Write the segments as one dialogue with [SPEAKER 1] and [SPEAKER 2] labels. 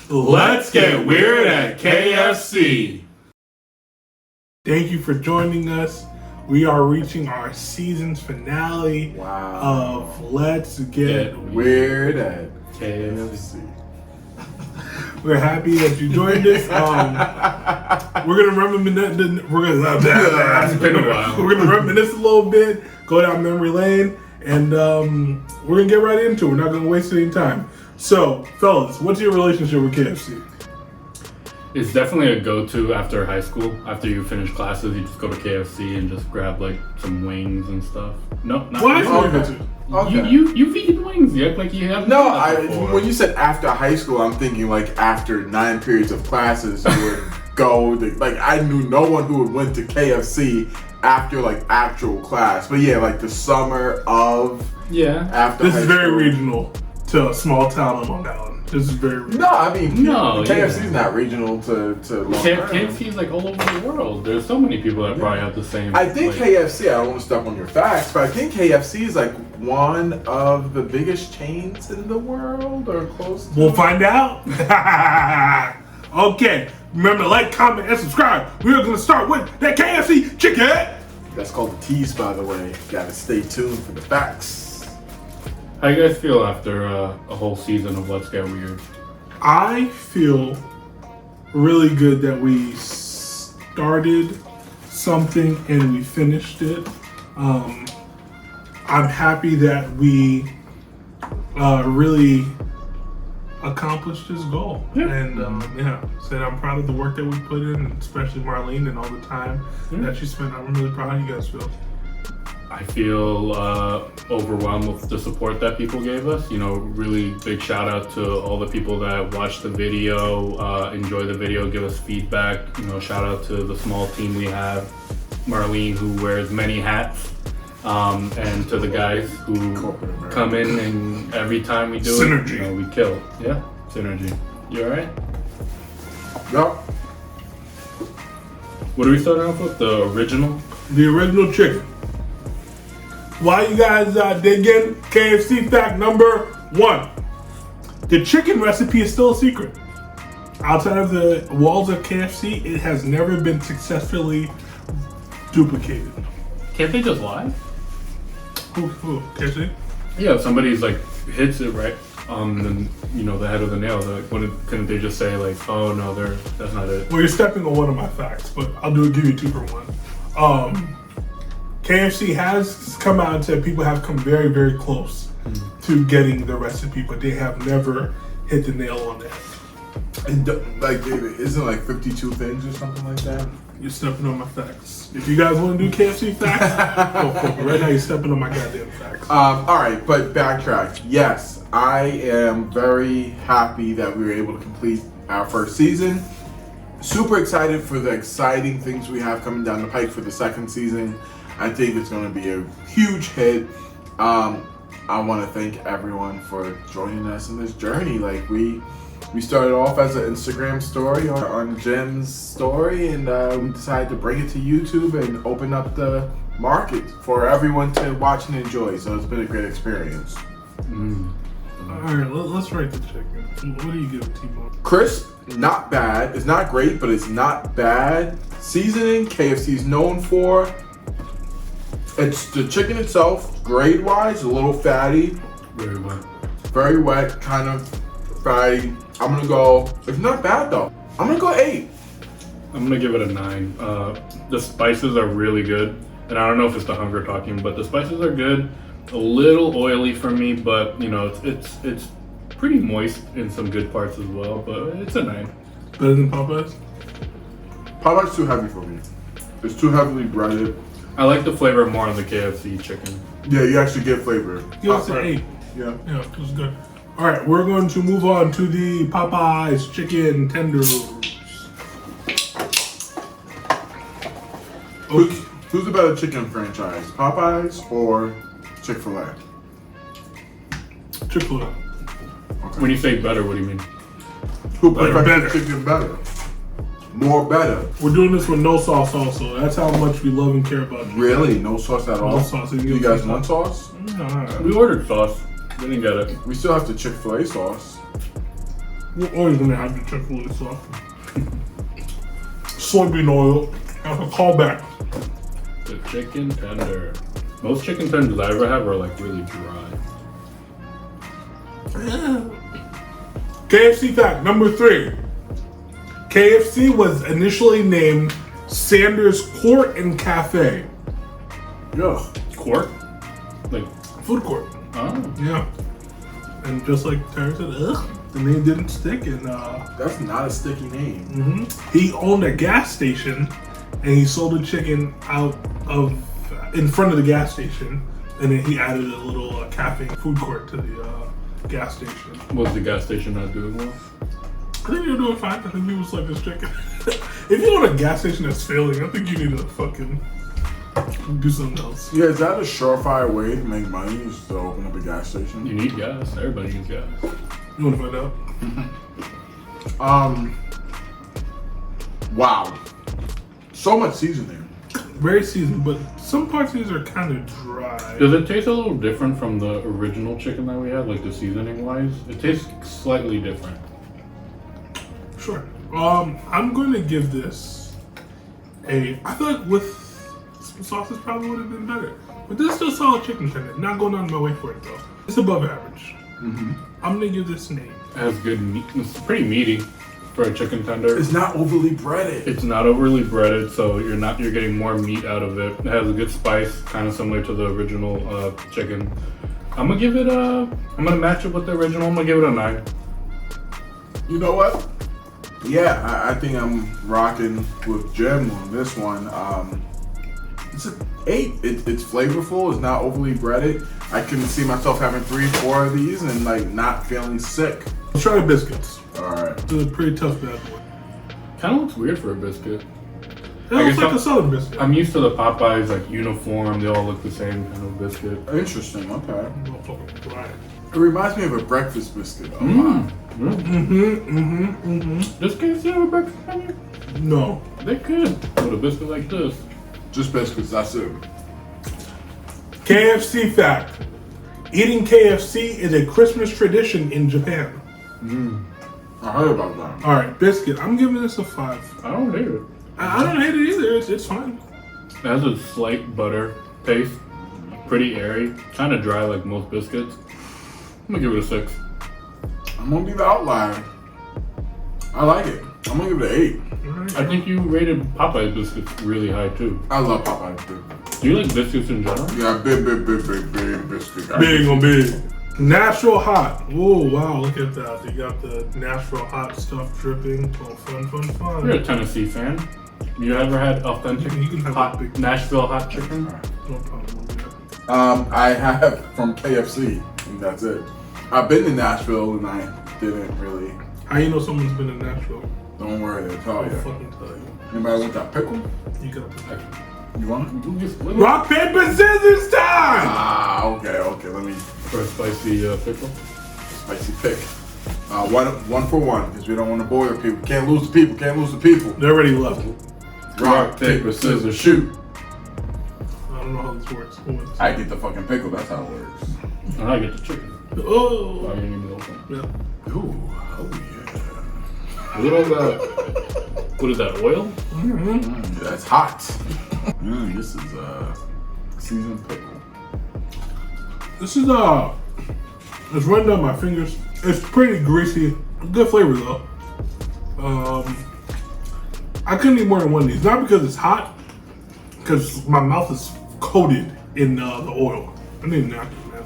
[SPEAKER 1] Let's get weird at KFC.
[SPEAKER 2] Thank you for joining us. We are reaching our season's finale of Let's Get
[SPEAKER 1] Weird at KFC.
[SPEAKER 2] We're happy that you joined us. We're gonna reminisce. We're gonna reminisce a little bit, go down memory lane, and we're gonna get right into it. We're not gonna waste any time. So, fellas, what's your relationship with KFC?
[SPEAKER 1] It's definitely a go-to after high school. After you finish classes, you just go to KFC and just grab like some wings and stuff. No, not
[SPEAKER 2] what?
[SPEAKER 1] Okay. You've eaten wings. You act like you have.
[SPEAKER 3] No, when you said after high school, I'm thinking like after 9 periods of classes, you would go to, like, I knew no one who would went to KFC after like actual class. But yeah, like the summer of after
[SPEAKER 2] this
[SPEAKER 3] high
[SPEAKER 2] is very
[SPEAKER 3] school.
[SPEAKER 2] regional to a small town in Long Island. This is very regional.
[SPEAKER 3] No, I mean KFC is
[SPEAKER 1] yeah.
[SPEAKER 3] not regional to Long Island.
[SPEAKER 1] KFC is like all over the world. There's so many people that probably have the same.
[SPEAKER 3] I think KFC, I don't want to step on your facts, but I think KFC is like one of the biggest chains in the world or close to.
[SPEAKER 2] We'll find out. Okay. Remember to like, comment, and subscribe. We're going to start with that KFC chicken.
[SPEAKER 3] That's called the tease, by the way. Gotta stay tuned for the facts.
[SPEAKER 1] How you guys feel after a whole season of Let's Get Weird?
[SPEAKER 2] I feel really good that we started something and we finished it. I'm happy that we really accomplished this goal.
[SPEAKER 1] Yeah.
[SPEAKER 2] And said I'm proud of the work that we put in, especially Marlene and all the time that she spent. I'm really proud. How you guys feel?
[SPEAKER 1] I feel overwhelmed with the support that people gave us. You know, really big shout out to all the people that watched the video, enjoy the video, give us feedback. You know, shout out to the small team we have, Marlene, who wears many hats, and to the guys who come in and every time we do
[SPEAKER 2] Synergy.
[SPEAKER 1] it, you know, we kill. Yeah, synergy. You all right?
[SPEAKER 3] Yep.
[SPEAKER 1] What are we starting off with? The original?
[SPEAKER 2] The original chicken. While you guys dig in, KFC fact number 1. The chicken recipe is still a secret. Outside of the walls of KFC, it has never been successfully duplicated.
[SPEAKER 1] Can't they just lie?
[SPEAKER 2] Who? KFC?
[SPEAKER 1] Yeah, if somebody's like hits it right on the head of the nail, like, couldn't they just say like, oh no, that's not it?
[SPEAKER 2] Well, you're stepping on one of my facts, but I'll give you 2 for 1. KFC has come out and said people have come very, very close to getting the recipe, but they have never hit the nail on that.
[SPEAKER 3] And like, isn't it like 52 things or something like that?
[SPEAKER 2] You're stepping on my facts. If you guys want to do KFC facts, go for it. Right now, you're stepping on my goddamn facts.
[SPEAKER 3] All right, but backtrack. Yes, I am very happy that we were able to complete our first season. Super excited for the exciting things we have coming down the pike for the second season. I think it's going to be a huge hit. I want to thank everyone for joining us in this journey. Like we started off as an Instagram story on Jim's story, and we decided to bring it to YouTube and open up the market for everyone to watch and enjoy. So it's been a great experience.
[SPEAKER 2] All right, let's rate the chicken. What do you give it, T-Bone?
[SPEAKER 3] Crisp, not bad. It's not great, but it's not bad. Seasoning, KFC is known for. It's the chicken itself, grade-wise, a little fatty.
[SPEAKER 1] Very wet.
[SPEAKER 3] Very wet, kind of fatty. I'm gonna go, it's not bad though. I'm gonna go 8.
[SPEAKER 1] I'm gonna give it a 9. The spices are really good, and I don't know if it's the hunger talking, but the spices are good. A little oily for me, but you know, it's pretty moist in some good parts as well. But it's a 9.
[SPEAKER 2] Better than Popeyes?
[SPEAKER 3] Popeyes too heavy for me. It's too heavily breaded.
[SPEAKER 1] I like the flavor more on the KFC chicken.
[SPEAKER 3] Yeah, you actually get flavor.
[SPEAKER 2] Give us an 8.
[SPEAKER 3] Yeah.
[SPEAKER 2] Yeah, it was good. All right, we're going to move on to the Popeyes chicken tenders.
[SPEAKER 3] Who's the better chicken franchise, Popeyes or Chick-fil-A?
[SPEAKER 2] Chick-fil-A.
[SPEAKER 3] Okay.
[SPEAKER 1] When you say better, what do you mean?
[SPEAKER 3] Who
[SPEAKER 2] Better.
[SPEAKER 3] perfects the chicken better? More better.
[SPEAKER 2] We're doing this with no sauce also. That's how much we love and care about chicken.
[SPEAKER 3] Really? No sauce at all?
[SPEAKER 2] No sauce.
[SPEAKER 3] You guys want sauce?
[SPEAKER 2] No.
[SPEAKER 1] We ordered sauce. We didn't get it.
[SPEAKER 3] We still have the Chick-fil-A sauce.
[SPEAKER 2] We're always gonna have the Chick-fil-A sauce. Soybean oil. That's a callback.
[SPEAKER 1] The chicken tender. Most chicken tenders I ever have are like really dry.
[SPEAKER 2] KFC fact number 3. KFC was initially named Sanders Court and Cafe.
[SPEAKER 3] Ugh.
[SPEAKER 1] Court? Like,
[SPEAKER 2] Food court.
[SPEAKER 1] oh.
[SPEAKER 2] Yeah. And just like Terry said, the name didn't stick. And
[SPEAKER 3] That's not a sticky name.
[SPEAKER 2] he owned a gas station, and he sold the chicken in front of the gas station, and then he added a little cafe food court to the gas station.
[SPEAKER 1] Was the gas station not doing well?
[SPEAKER 2] I think you're doing fine. I think people just like this chicken. If you own a gas station that's failing, I think you need to fucking do something else.
[SPEAKER 3] Yeah, is that a surefire way to make money? Is to open up a gas station?
[SPEAKER 1] You need gas. Everybody needs gas.
[SPEAKER 2] You want to find out?
[SPEAKER 3] Wow. So much seasoning.
[SPEAKER 2] Very seasoned, but some parts of these are kind of dry.
[SPEAKER 1] Does it taste a little different from the original chicken that we had, like the seasoning wise? It tastes slightly different.
[SPEAKER 2] Sure. I'm going to give this I feel like with some sauces probably would have been better. But this is still solid chicken tender. Not going out of my way for it though. It's above average. I'm going to give this an 8.
[SPEAKER 1] It has good meat. It's pretty meaty for a chicken tender.
[SPEAKER 3] It's not overly breaded.
[SPEAKER 1] It's not overly breaded, so you're getting more meat out of it. It has a good spice, kind of similar to the original chicken. I'm gonna give it I'm gonna match it with the original. I'm gonna give it a 9.
[SPEAKER 3] You know what? Yeah, I think I'm rocking with Jim on this one. It's an 8. It's flavorful. It's not overly breaded. I can see myself having 3, 4 of these and like not feeling sick.
[SPEAKER 2] Let's try the biscuits.
[SPEAKER 3] All right.
[SPEAKER 2] It's a pretty tough bad boy.
[SPEAKER 1] Kind of looks weird for a biscuit.
[SPEAKER 2] It looks like a southern biscuit.
[SPEAKER 1] I'm used to the Popeyes like uniform. They all look the same kind of biscuit.
[SPEAKER 3] Interesting. Okay.
[SPEAKER 2] Motherfucking dry.
[SPEAKER 3] It reminds me of a breakfast biscuit. A lot.
[SPEAKER 1] Does KFC have a breakfast menu?
[SPEAKER 2] No.
[SPEAKER 1] They could with a biscuit like this.
[SPEAKER 3] Just biscuits. That's it.
[SPEAKER 2] KFC fact. Eating KFC is a Christmas tradition in Japan.
[SPEAKER 3] I heard about that.
[SPEAKER 2] All right, biscuit. I'm giving this a 5.
[SPEAKER 1] I don't hate it.
[SPEAKER 2] I don't hate it either. It's fine.
[SPEAKER 1] It has a slight butter taste. Pretty airy. Kind of dry like most biscuits. I'm gonna give it a 6.
[SPEAKER 3] I'm gonna be the outlier. I like it. I'm gonna give it an 8.
[SPEAKER 1] I think you rated Popeyes biscuits really high too.
[SPEAKER 3] I love Popeyes.
[SPEAKER 1] Do you like biscuits in general?
[SPEAKER 3] Yeah, big biscuit.
[SPEAKER 2] Big on big. Nashville hot. Oh wow, look at that. They got the Nashville hot stuff dripping. Oh, fun.
[SPEAKER 1] You're a Tennessee fan. You ever had authentic
[SPEAKER 2] You can have
[SPEAKER 1] hot
[SPEAKER 2] a big-
[SPEAKER 1] Nashville hot chicken?
[SPEAKER 2] No problem. Yeah.
[SPEAKER 3] I have from KFC, and that's it. I've been to Nashville, and I didn't really.
[SPEAKER 2] How you know someone's been in Nashville?
[SPEAKER 3] Don't worry, they'll tell
[SPEAKER 2] I'll
[SPEAKER 3] you.
[SPEAKER 2] fucking tell you.
[SPEAKER 3] Anybody want that pickle?
[SPEAKER 2] You got the
[SPEAKER 3] You want it?
[SPEAKER 2] rock, paper, scissors time!
[SPEAKER 3] Okay. Let me
[SPEAKER 1] For a spicy pickle?
[SPEAKER 3] spicy pick. One for one, because we don't want to bore the people. Can't lose the people.
[SPEAKER 2] They already left.
[SPEAKER 3] Rock, paper, scissors, shoot.
[SPEAKER 2] I don't know how this works. Who wins?
[SPEAKER 3] I get the fucking pickle. That's how it works.
[SPEAKER 1] And I get the chicken.
[SPEAKER 2] Oh!
[SPEAKER 1] Oh, you need me to open.
[SPEAKER 2] Yeah.
[SPEAKER 3] Ooh, oh yeah.
[SPEAKER 1] What is that, oil?
[SPEAKER 3] That's hot. This is seasoned pickle.
[SPEAKER 2] This is it's running down my fingers. It's pretty greasy. Good flavor though. I couldn't eat more than one of these. Not because it's hot, because my mouth is coated in the oil. I need a napkin, man.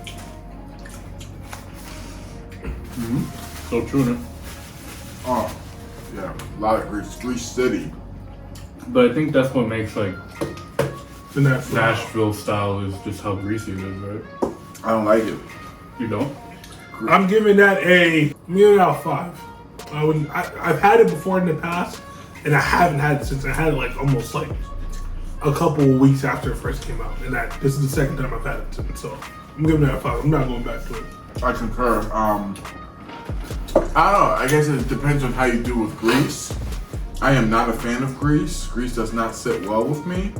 [SPEAKER 1] So tuna.
[SPEAKER 3] Oh, yeah, a lot of grease city.
[SPEAKER 1] But I think that's what makes like
[SPEAKER 2] The
[SPEAKER 1] Nashville style is just how greasy it is, right?
[SPEAKER 3] I don't like it.
[SPEAKER 1] You don't?
[SPEAKER 2] I'm giving that a million out of 5. I've had it before in the past, and I haven't had it since. I had it like almost like a couple of weeks after it first came out, and this is the second time I've had it since. So I'm giving that a 5. I'm not going back to it.
[SPEAKER 3] I concur. I don't know. I guess it depends on how you do with grease. I am not a fan of grease. Grease does not sit well with me.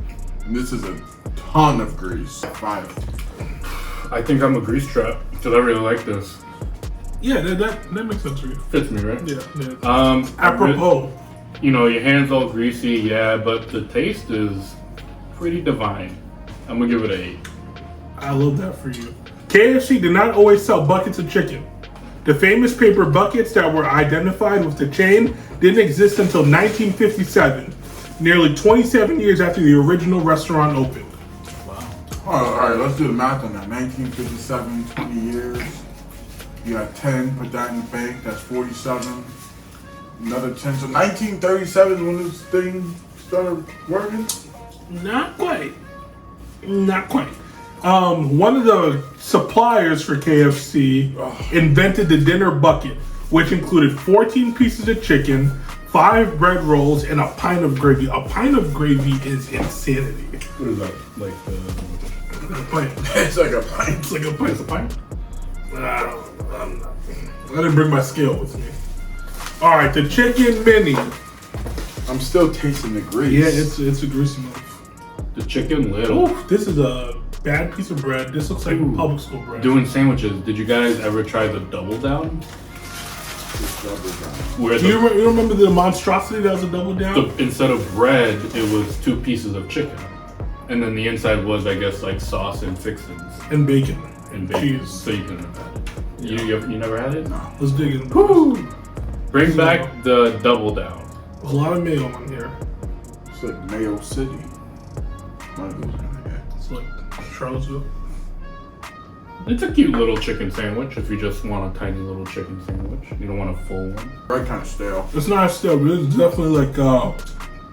[SPEAKER 3] And this is a ton of grease. 5.
[SPEAKER 1] I think I'm a grease trap because I really like this.
[SPEAKER 2] Yeah, that makes sense for you.
[SPEAKER 1] Fits me, right?
[SPEAKER 2] Yeah. Apropos.
[SPEAKER 1] You know, your hands all greasy, yeah, but the taste is pretty divine. I'm gonna give it an 8.
[SPEAKER 2] I love that for you. KFC did not always sell buckets of chicken. The famous paper buckets that were identified with the chain didn't exist until 1957, nearly 27 years after the original restaurant opened.
[SPEAKER 1] Wow.
[SPEAKER 3] All right, let's do the math on that. 1957, 20 years. You got 10, put that in the bank, that's 47. Another 10, so 1937 is when this thing started working?
[SPEAKER 2] Not quite. Not quite. One of the suppliers for KFC invented the dinner bucket, which included 14 pieces of chicken, 5 bread rolls, and a pint of gravy. A pint of gravy is insanity.
[SPEAKER 1] What is that? Like
[SPEAKER 2] A pint.
[SPEAKER 3] It's like a pint.
[SPEAKER 2] It's like a pint.
[SPEAKER 1] It's a pint?
[SPEAKER 2] I didn't bring my scale with me. All right, the chicken mini.
[SPEAKER 3] I'm still tasting the grease.
[SPEAKER 2] Yeah, it's a greasy move.
[SPEAKER 1] The chicken little.
[SPEAKER 2] Ooh, this is a bad piece of bread. This looks like public school bread.
[SPEAKER 1] Doing sandwiches. Did you guys ever try the double down? Where
[SPEAKER 2] Do you remember the monstrosity that was a double down?
[SPEAKER 1] instead of bread, it was 2 pieces of chicken, and then the inside was, I guess, like sauce and fixins
[SPEAKER 2] And bacon.
[SPEAKER 1] and bacon.
[SPEAKER 2] Cheese.
[SPEAKER 1] So you couldn't have had it. You never had it?
[SPEAKER 3] No.
[SPEAKER 2] Let's dig in.
[SPEAKER 1] Woo! Bring back the double down.
[SPEAKER 2] There's a lot of mayo on here.
[SPEAKER 3] It's like Mayo City. One of those kind of guys.
[SPEAKER 2] It's like Charlottesville.
[SPEAKER 1] It's a cute little chicken sandwich if you just want a tiny little chicken sandwich. You don't want a full one.
[SPEAKER 3] Bread kind of stale.
[SPEAKER 2] It's not stale, but it's definitely like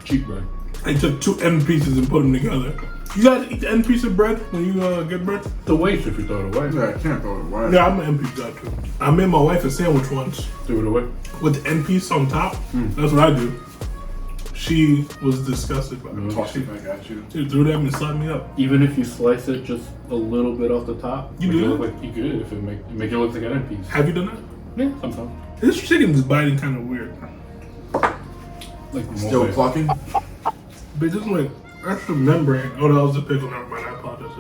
[SPEAKER 1] Cheap bread.
[SPEAKER 2] I took 2 end pieces and put them together. You guys eat the end piece of bread when you get bread?
[SPEAKER 1] The waste if you throw it away.
[SPEAKER 3] Yeah, I can't throw it away.
[SPEAKER 2] Yeah, I'm an end piece guy too. I made my wife a sandwich once
[SPEAKER 1] Throw it away.
[SPEAKER 2] with the end piece on top. That's what I do. She was disgusted by it.
[SPEAKER 3] Toss it back at you.
[SPEAKER 2] She threw that and slapped me up.
[SPEAKER 1] Even if you slice it just a little bit off the top,
[SPEAKER 2] You
[SPEAKER 1] make
[SPEAKER 2] do
[SPEAKER 1] it
[SPEAKER 2] that?
[SPEAKER 1] look like you could if it make it look like an end piece.
[SPEAKER 2] Have you done that?
[SPEAKER 1] Yeah, sometimes.
[SPEAKER 2] This chicken is biting kind of weird.
[SPEAKER 1] Like more
[SPEAKER 3] Still
[SPEAKER 1] like-
[SPEAKER 3] plucking?
[SPEAKER 2] But just like extra membrane. Oh, that was a pickle. Never mind. I apologize.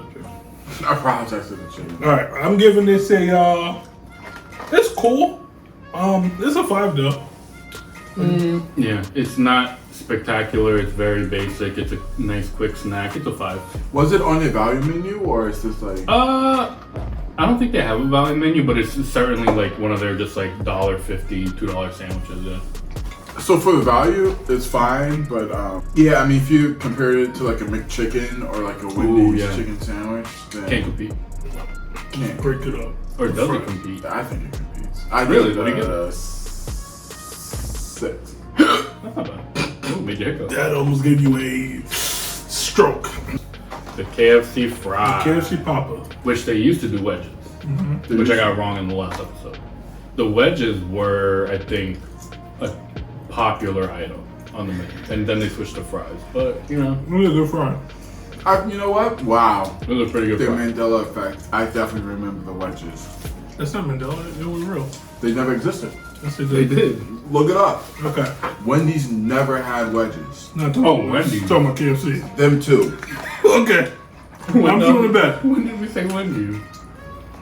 [SPEAKER 3] I apologize to the chicken.
[SPEAKER 2] All right, I'm giving this a. It's cool. It's a 5 though.
[SPEAKER 1] Yeah, it's not spectacular. It's very basic. It's a nice quick snack. It's a 5.
[SPEAKER 3] Was it on the value menu or is this like...
[SPEAKER 1] I don't think they have a value menu, but it's certainly like one of their just like $1.50, $2 sandwiches. Yeah.
[SPEAKER 3] So for the value, it's fine, but yeah, I mean, if you compare it to like a McChicken or like a Wendy's
[SPEAKER 1] yeah.
[SPEAKER 3] chicken sandwich, then
[SPEAKER 1] Can't compete.
[SPEAKER 3] can't.
[SPEAKER 2] Break it up.
[SPEAKER 1] Or does it compete?
[SPEAKER 3] I think it competes. I
[SPEAKER 1] Really?
[SPEAKER 3] give
[SPEAKER 1] What do you
[SPEAKER 3] it
[SPEAKER 1] give
[SPEAKER 3] a 6.
[SPEAKER 1] That's not bad. Ooh, made your hiccup.
[SPEAKER 2] That almost gave you a stroke.
[SPEAKER 1] The KFC fry.
[SPEAKER 2] KFC Papa.
[SPEAKER 1] Which they used to do wedges. Which I got wrong in the last episode. The wedges were, I think, a popular item on the menu. And then they switched to fries. But, you know,
[SPEAKER 2] Really a good fry.
[SPEAKER 3] You know what? Wow.
[SPEAKER 1] those are pretty good
[SPEAKER 3] The
[SPEAKER 1] fries.
[SPEAKER 3] Mandela effect. I definitely remember the wedges.
[SPEAKER 2] That's not Mandela. It was real.
[SPEAKER 3] They never existed.
[SPEAKER 2] That's it.
[SPEAKER 1] They did.
[SPEAKER 3] Look it up.
[SPEAKER 2] Okay.
[SPEAKER 3] Wendy's never had wedges.
[SPEAKER 2] Not talking
[SPEAKER 1] Oh,
[SPEAKER 2] about
[SPEAKER 1] Wendy's.
[SPEAKER 2] Talking about KFC.
[SPEAKER 3] Them too.
[SPEAKER 2] Okay. I'm doing it back.
[SPEAKER 1] When did we say Wendy's?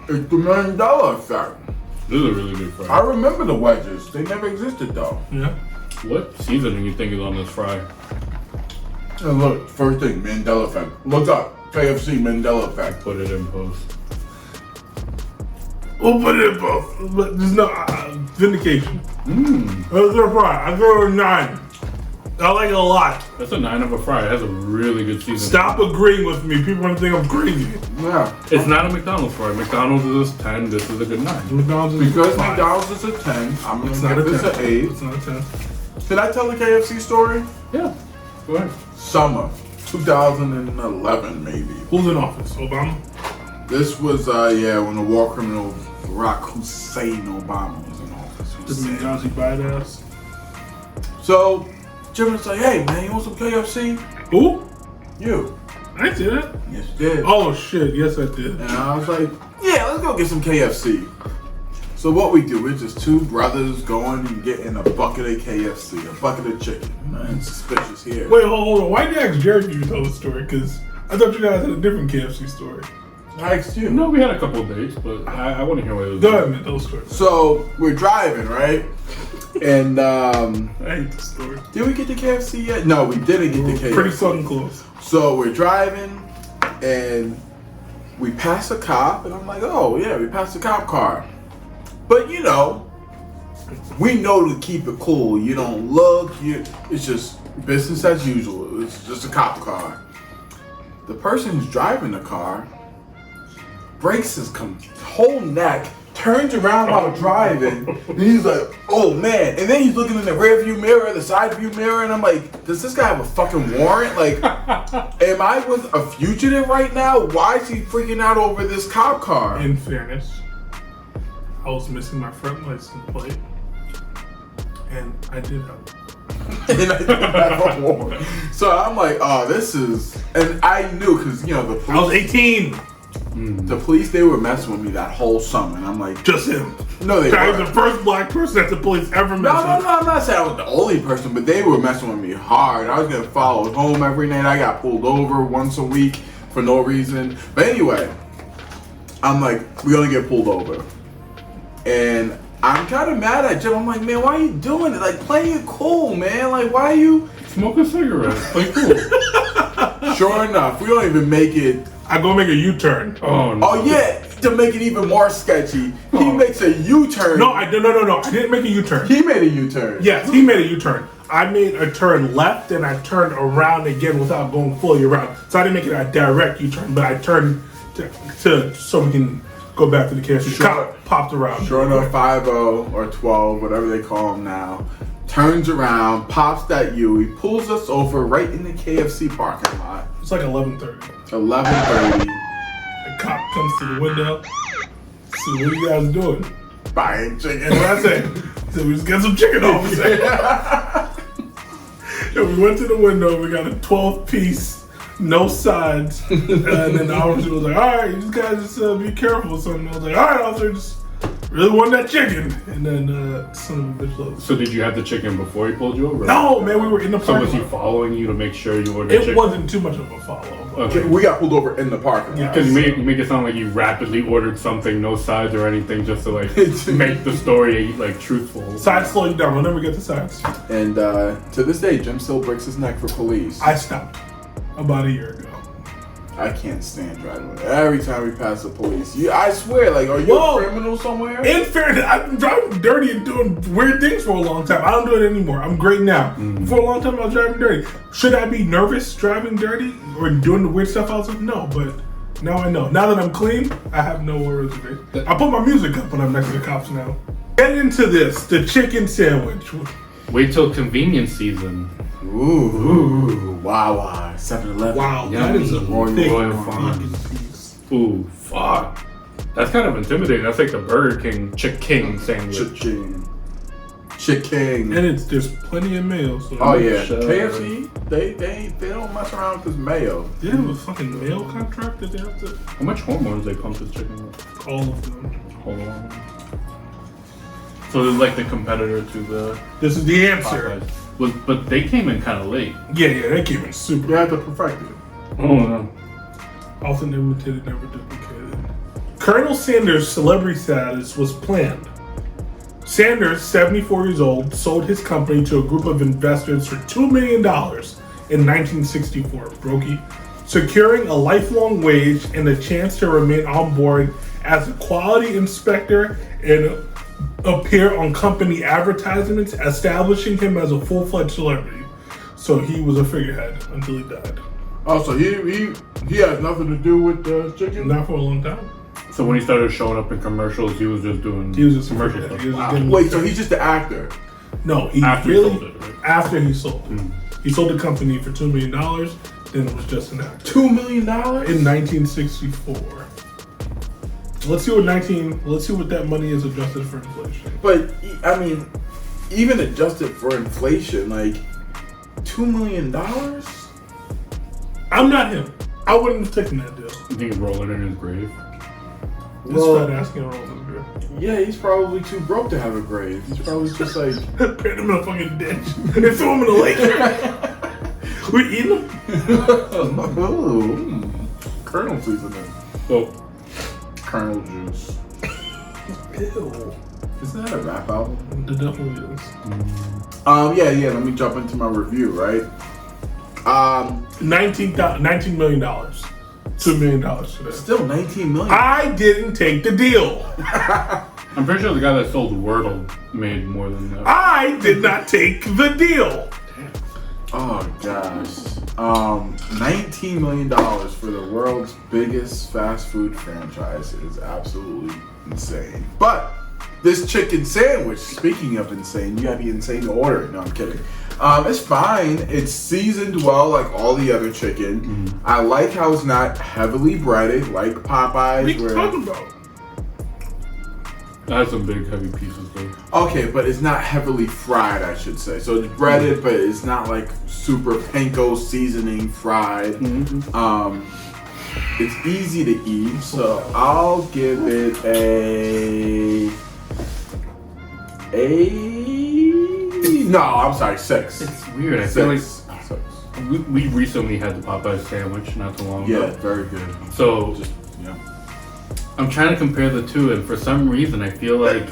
[SPEAKER 3] It's the Mandela effect.
[SPEAKER 1] This is a really good
[SPEAKER 3] I
[SPEAKER 1] fry.
[SPEAKER 3] remember the wedges. They never existed though.
[SPEAKER 2] Yeah.
[SPEAKER 1] What seasoning you think is on this fry?
[SPEAKER 3] And look, first thing, Mandela effect. Look up. KFC Mandela effect.
[SPEAKER 1] Put it in post.
[SPEAKER 2] We'll put it in both. But there's no vindication.
[SPEAKER 1] Mmm.
[SPEAKER 2] That's a fry. I give it a 9. I like it a lot.
[SPEAKER 1] That's a 9 of a fry. It has a really good seasoning.
[SPEAKER 2] Stop agreeing with me. People want to think I'm crazy.
[SPEAKER 3] Yeah.
[SPEAKER 1] It's not a McDonald's fry. McDonald's is a 10. This is a good 9.
[SPEAKER 2] McDonald's is
[SPEAKER 3] Because
[SPEAKER 2] a 5.
[SPEAKER 3] McDonald's is a 10, I'm
[SPEAKER 2] It's
[SPEAKER 3] gonna
[SPEAKER 2] not
[SPEAKER 3] give
[SPEAKER 2] a
[SPEAKER 3] this
[SPEAKER 2] 10.
[SPEAKER 3] an 8.
[SPEAKER 2] It's not a 10.
[SPEAKER 3] Did I tell the KFC story?
[SPEAKER 1] Yeah. Go ahead.
[SPEAKER 3] Summer 2011 maybe.
[SPEAKER 2] Who's in office? Obama?
[SPEAKER 3] This was when the war criminal Barack Hussein Obama was in office.
[SPEAKER 2] This
[SPEAKER 3] Hussein.
[SPEAKER 2] Benghazi badass.
[SPEAKER 3] So Jim was like, "Hey man, you want some KFC?"
[SPEAKER 2] Who?
[SPEAKER 3] You.
[SPEAKER 2] I didn't see that.
[SPEAKER 3] Yes, you did.
[SPEAKER 2] Oh shit, yes I did.
[SPEAKER 3] And I was like, "Yeah, let's go get some KFC." So what we do, we're just 2 brothers going and getting a bucket of KFC, a bucket of chicken. Nothing suspicious here.
[SPEAKER 2] Wait, hold on. Why did you ask Jared to tell the story? Because I thought you guys had a different KFC story.
[SPEAKER 3] I asked you.
[SPEAKER 1] No, we had a couple of dates, but I want to hear what it was.
[SPEAKER 2] Go ahead, man. Those stories.
[SPEAKER 3] So we're driving, right? And
[SPEAKER 2] I hate the story.
[SPEAKER 3] did we get to KFC yet? No, we didn't get to KFC.
[SPEAKER 2] Pretty fucking close.
[SPEAKER 3] So we're driving, and we pass a cop, and I'm like, oh yeah, we passed a cop car. But you know, we know to keep it cool. You don't look. It's just business as usual. It's just a cop car. The person who's driving the car breaks his whole neck, turns around while driving, and he's like, oh man. And then he's looking in the rear view mirror, the side view mirror, and I'm like, does this guy have a fucking warrant? Like, am I with a fugitive right now? Why is he freaking out over this cop car?
[SPEAKER 2] In fairness, I was missing my front license plate, and I did have
[SPEAKER 3] And I didn't have a warrant. So I'm like, oh, this is, and I knew, because, you know, the police.
[SPEAKER 2] I was 18.
[SPEAKER 3] The police, they were messing with me that whole summer, and I'm like,
[SPEAKER 2] Just him.
[SPEAKER 3] no, they
[SPEAKER 2] I was
[SPEAKER 3] weren't.
[SPEAKER 2] the first black person that the police ever
[SPEAKER 3] No,
[SPEAKER 2] messed with.
[SPEAKER 3] I'm not saying I was the only person, but they were messing with me hard. I was getting followed home every night. I got pulled over once a week for no reason. But anyway, I'm like, we're gonna get pulled over. And I'm kind of mad at Jim. I'm like, man, why are you doing it? Like, play it cool, man. Like, why are you?
[SPEAKER 1] Smoke a cigarette. Play cool.
[SPEAKER 3] Sure enough, we don't even make it.
[SPEAKER 2] I go make a U-turn.
[SPEAKER 1] Oh, no.
[SPEAKER 3] Oh, yeah, to make it even more sketchy, he makes a U-turn.
[SPEAKER 2] No, I didn't make a U-turn.
[SPEAKER 3] He made a U-turn.
[SPEAKER 2] Yes, he made a U-turn. I made a turn left, and I turned around again without going fully around. So I didn't make it a direct U-turn, but I turned to so we can go back to the KFC.
[SPEAKER 3] Sure.
[SPEAKER 2] Cop popped around.
[SPEAKER 3] Sure enough, 5-0 or 12, whatever they call him now, turns around, pops that U. He pulls us over right in the KFC parking lot.
[SPEAKER 2] It's like 11:30.
[SPEAKER 3] 11:30.
[SPEAKER 2] The cop comes to the window. So what are you guys doing?
[SPEAKER 3] Buying chicken.
[SPEAKER 2] And what I said, so we just got some chicken officer. And we went to the window. We got a 12-piece, no sides. And then the officer was like, all right, you guys just be careful or something. I was like, all right, officer, just really want that chicken. And then son of a bitch loves.
[SPEAKER 1] So did you have the chicken before he pulled you over?
[SPEAKER 2] No, man, we were in the
[SPEAKER 1] So was
[SPEAKER 2] parking
[SPEAKER 1] he
[SPEAKER 2] lot.
[SPEAKER 1] following you to make sure you ordered
[SPEAKER 2] It
[SPEAKER 1] chicken?
[SPEAKER 2] wasn't too much of a follow.
[SPEAKER 1] Okay.
[SPEAKER 3] We got pulled over in the parking lot.
[SPEAKER 1] Because you make it sound like you rapidly ordered something, no sides or anything, just to like make the story like truthful.
[SPEAKER 2] Sides slow you down. We'll never get the sides.
[SPEAKER 3] And to this day, Jim still breaks his neck for police.
[SPEAKER 2] I stopped about a year ago.
[SPEAKER 3] I can't stand driving with it. Every time we pass the police. I swear, like, are you
[SPEAKER 2] Whoa.
[SPEAKER 3] a criminal somewhere?
[SPEAKER 2] In fairness, I've been driving dirty and doing weird things for a long time. I don't do it anymore. I'm great now. For a long time, I was driving dirty. Should I be nervous driving dirty or doing the weird stuff I was like, no, but now I know. Now that I'm clean, I have no worries of it. I put my music up when I'm next to the cops now. Get into this, the chicken sandwich.
[SPEAKER 1] Wait till convenience season.
[SPEAKER 3] Ooh. Wawa. 7-Eleven.
[SPEAKER 2] Wow,
[SPEAKER 1] Yeah,
[SPEAKER 2] that is a
[SPEAKER 3] Royal
[SPEAKER 2] thick
[SPEAKER 1] Farms.
[SPEAKER 2] fucking piece.
[SPEAKER 1] Ooh, fuck. That's kind of intimidating. That's like the Burger King chicken sandwich.
[SPEAKER 3] Chicken.
[SPEAKER 2] And there's plenty of mayo. So
[SPEAKER 3] Oh yeah,
[SPEAKER 1] Sure.
[SPEAKER 3] KFC. They don't mess around with this mayo.
[SPEAKER 2] They have a fucking mayo contract that they have to.
[SPEAKER 1] How much hormones they pump this chicken with?
[SPEAKER 2] All of them.
[SPEAKER 1] Hold on. So this is like the competitor to the
[SPEAKER 2] This is the answer.
[SPEAKER 1] Popeyes. But they came in kind of late.
[SPEAKER 2] Yeah, they came in super.
[SPEAKER 3] You have to perfect it.
[SPEAKER 1] Oh no.
[SPEAKER 2] Often imitated, never duplicated. Colonel Sanders' celebrity status was planned. Sanders, 74 years old, sold his company to a group of investors for $2 million in 1964, Brokey, securing a lifelong wage and a chance to remain on board as a quality inspector and appear on company advertisements, establishing him as a full-fledged celebrity. So he was a figurehead until he died.
[SPEAKER 3] Oh, so he has nothing to do with the chicken?
[SPEAKER 2] Not for a long time.
[SPEAKER 1] So when he started showing up in commercials, he was just doing
[SPEAKER 2] He was just
[SPEAKER 1] commercial
[SPEAKER 2] he
[SPEAKER 1] stuff.
[SPEAKER 2] was just
[SPEAKER 1] Wow.
[SPEAKER 2] getting-
[SPEAKER 3] Wait, so he's just the actor?
[SPEAKER 2] No, he
[SPEAKER 1] After he
[SPEAKER 2] really
[SPEAKER 1] sold it, right?
[SPEAKER 2] after he sold. He sold the company for $2 million. Then it was just an actor.
[SPEAKER 3] $2 million?
[SPEAKER 2] In 1964. Let's see what that money is adjusted for inflation.
[SPEAKER 3] But I mean, even adjusted for inflation, like $2 million?
[SPEAKER 2] I'm not him. I wouldn't have taken that deal.
[SPEAKER 1] You think he's rolling in his grave?
[SPEAKER 2] Just start asking around this girl.
[SPEAKER 3] Yeah, he's probably too broke to have a grave. He's probably just like,
[SPEAKER 2] Put him in a fucking ditch and throw him in the lake. We eat him.
[SPEAKER 3] ooh, Colonel season.
[SPEAKER 1] So
[SPEAKER 3] Colonel Juice.
[SPEAKER 2] Ew.
[SPEAKER 3] Isn't that a rap album?
[SPEAKER 2] It definitely is.
[SPEAKER 3] Yeah. Let me jump into my review, right?
[SPEAKER 2] $19 million. $2 million today.
[SPEAKER 3] Still 19 million.
[SPEAKER 2] I didn't take the deal.
[SPEAKER 1] I'm pretty sure the guy that sold Wordle made more than that.
[SPEAKER 2] I did not take the deal.
[SPEAKER 3] Oh gosh. $19 million for the world's biggest fast food franchise is absolutely insane. But this chicken sandwich, speaking of insane, you gotta be insane to order it. No, I'm kidding. It's fine. It's seasoned well like all the other chicken.
[SPEAKER 1] Mm-hmm.
[SPEAKER 3] I like how it's not heavily breaded like Popeyes.
[SPEAKER 2] What are you talking about?
[SPEAKER 1] That has some big heavy pieces though.
[SPEAKER 3] Okay, but it's not heavily fried, I should say. So it's breaded, but it's not like super panko seasoning fried.
[SPEAKER 1] Mm-hmm.
[SPEAKER 3] It's easy to eat, so I'll give it no, I'm sorry, 6.
[SPEAKER 1] It's weird. I feel like we recently had the Popeyes sandwich not too long ago.
[SPEAKER 3] Yeah, very good.
[SPEAKER 1] So
[SPEAKER 3] Yeah.
[SPEAKER 1] I'm trying to compare the two, and for some reason I feel like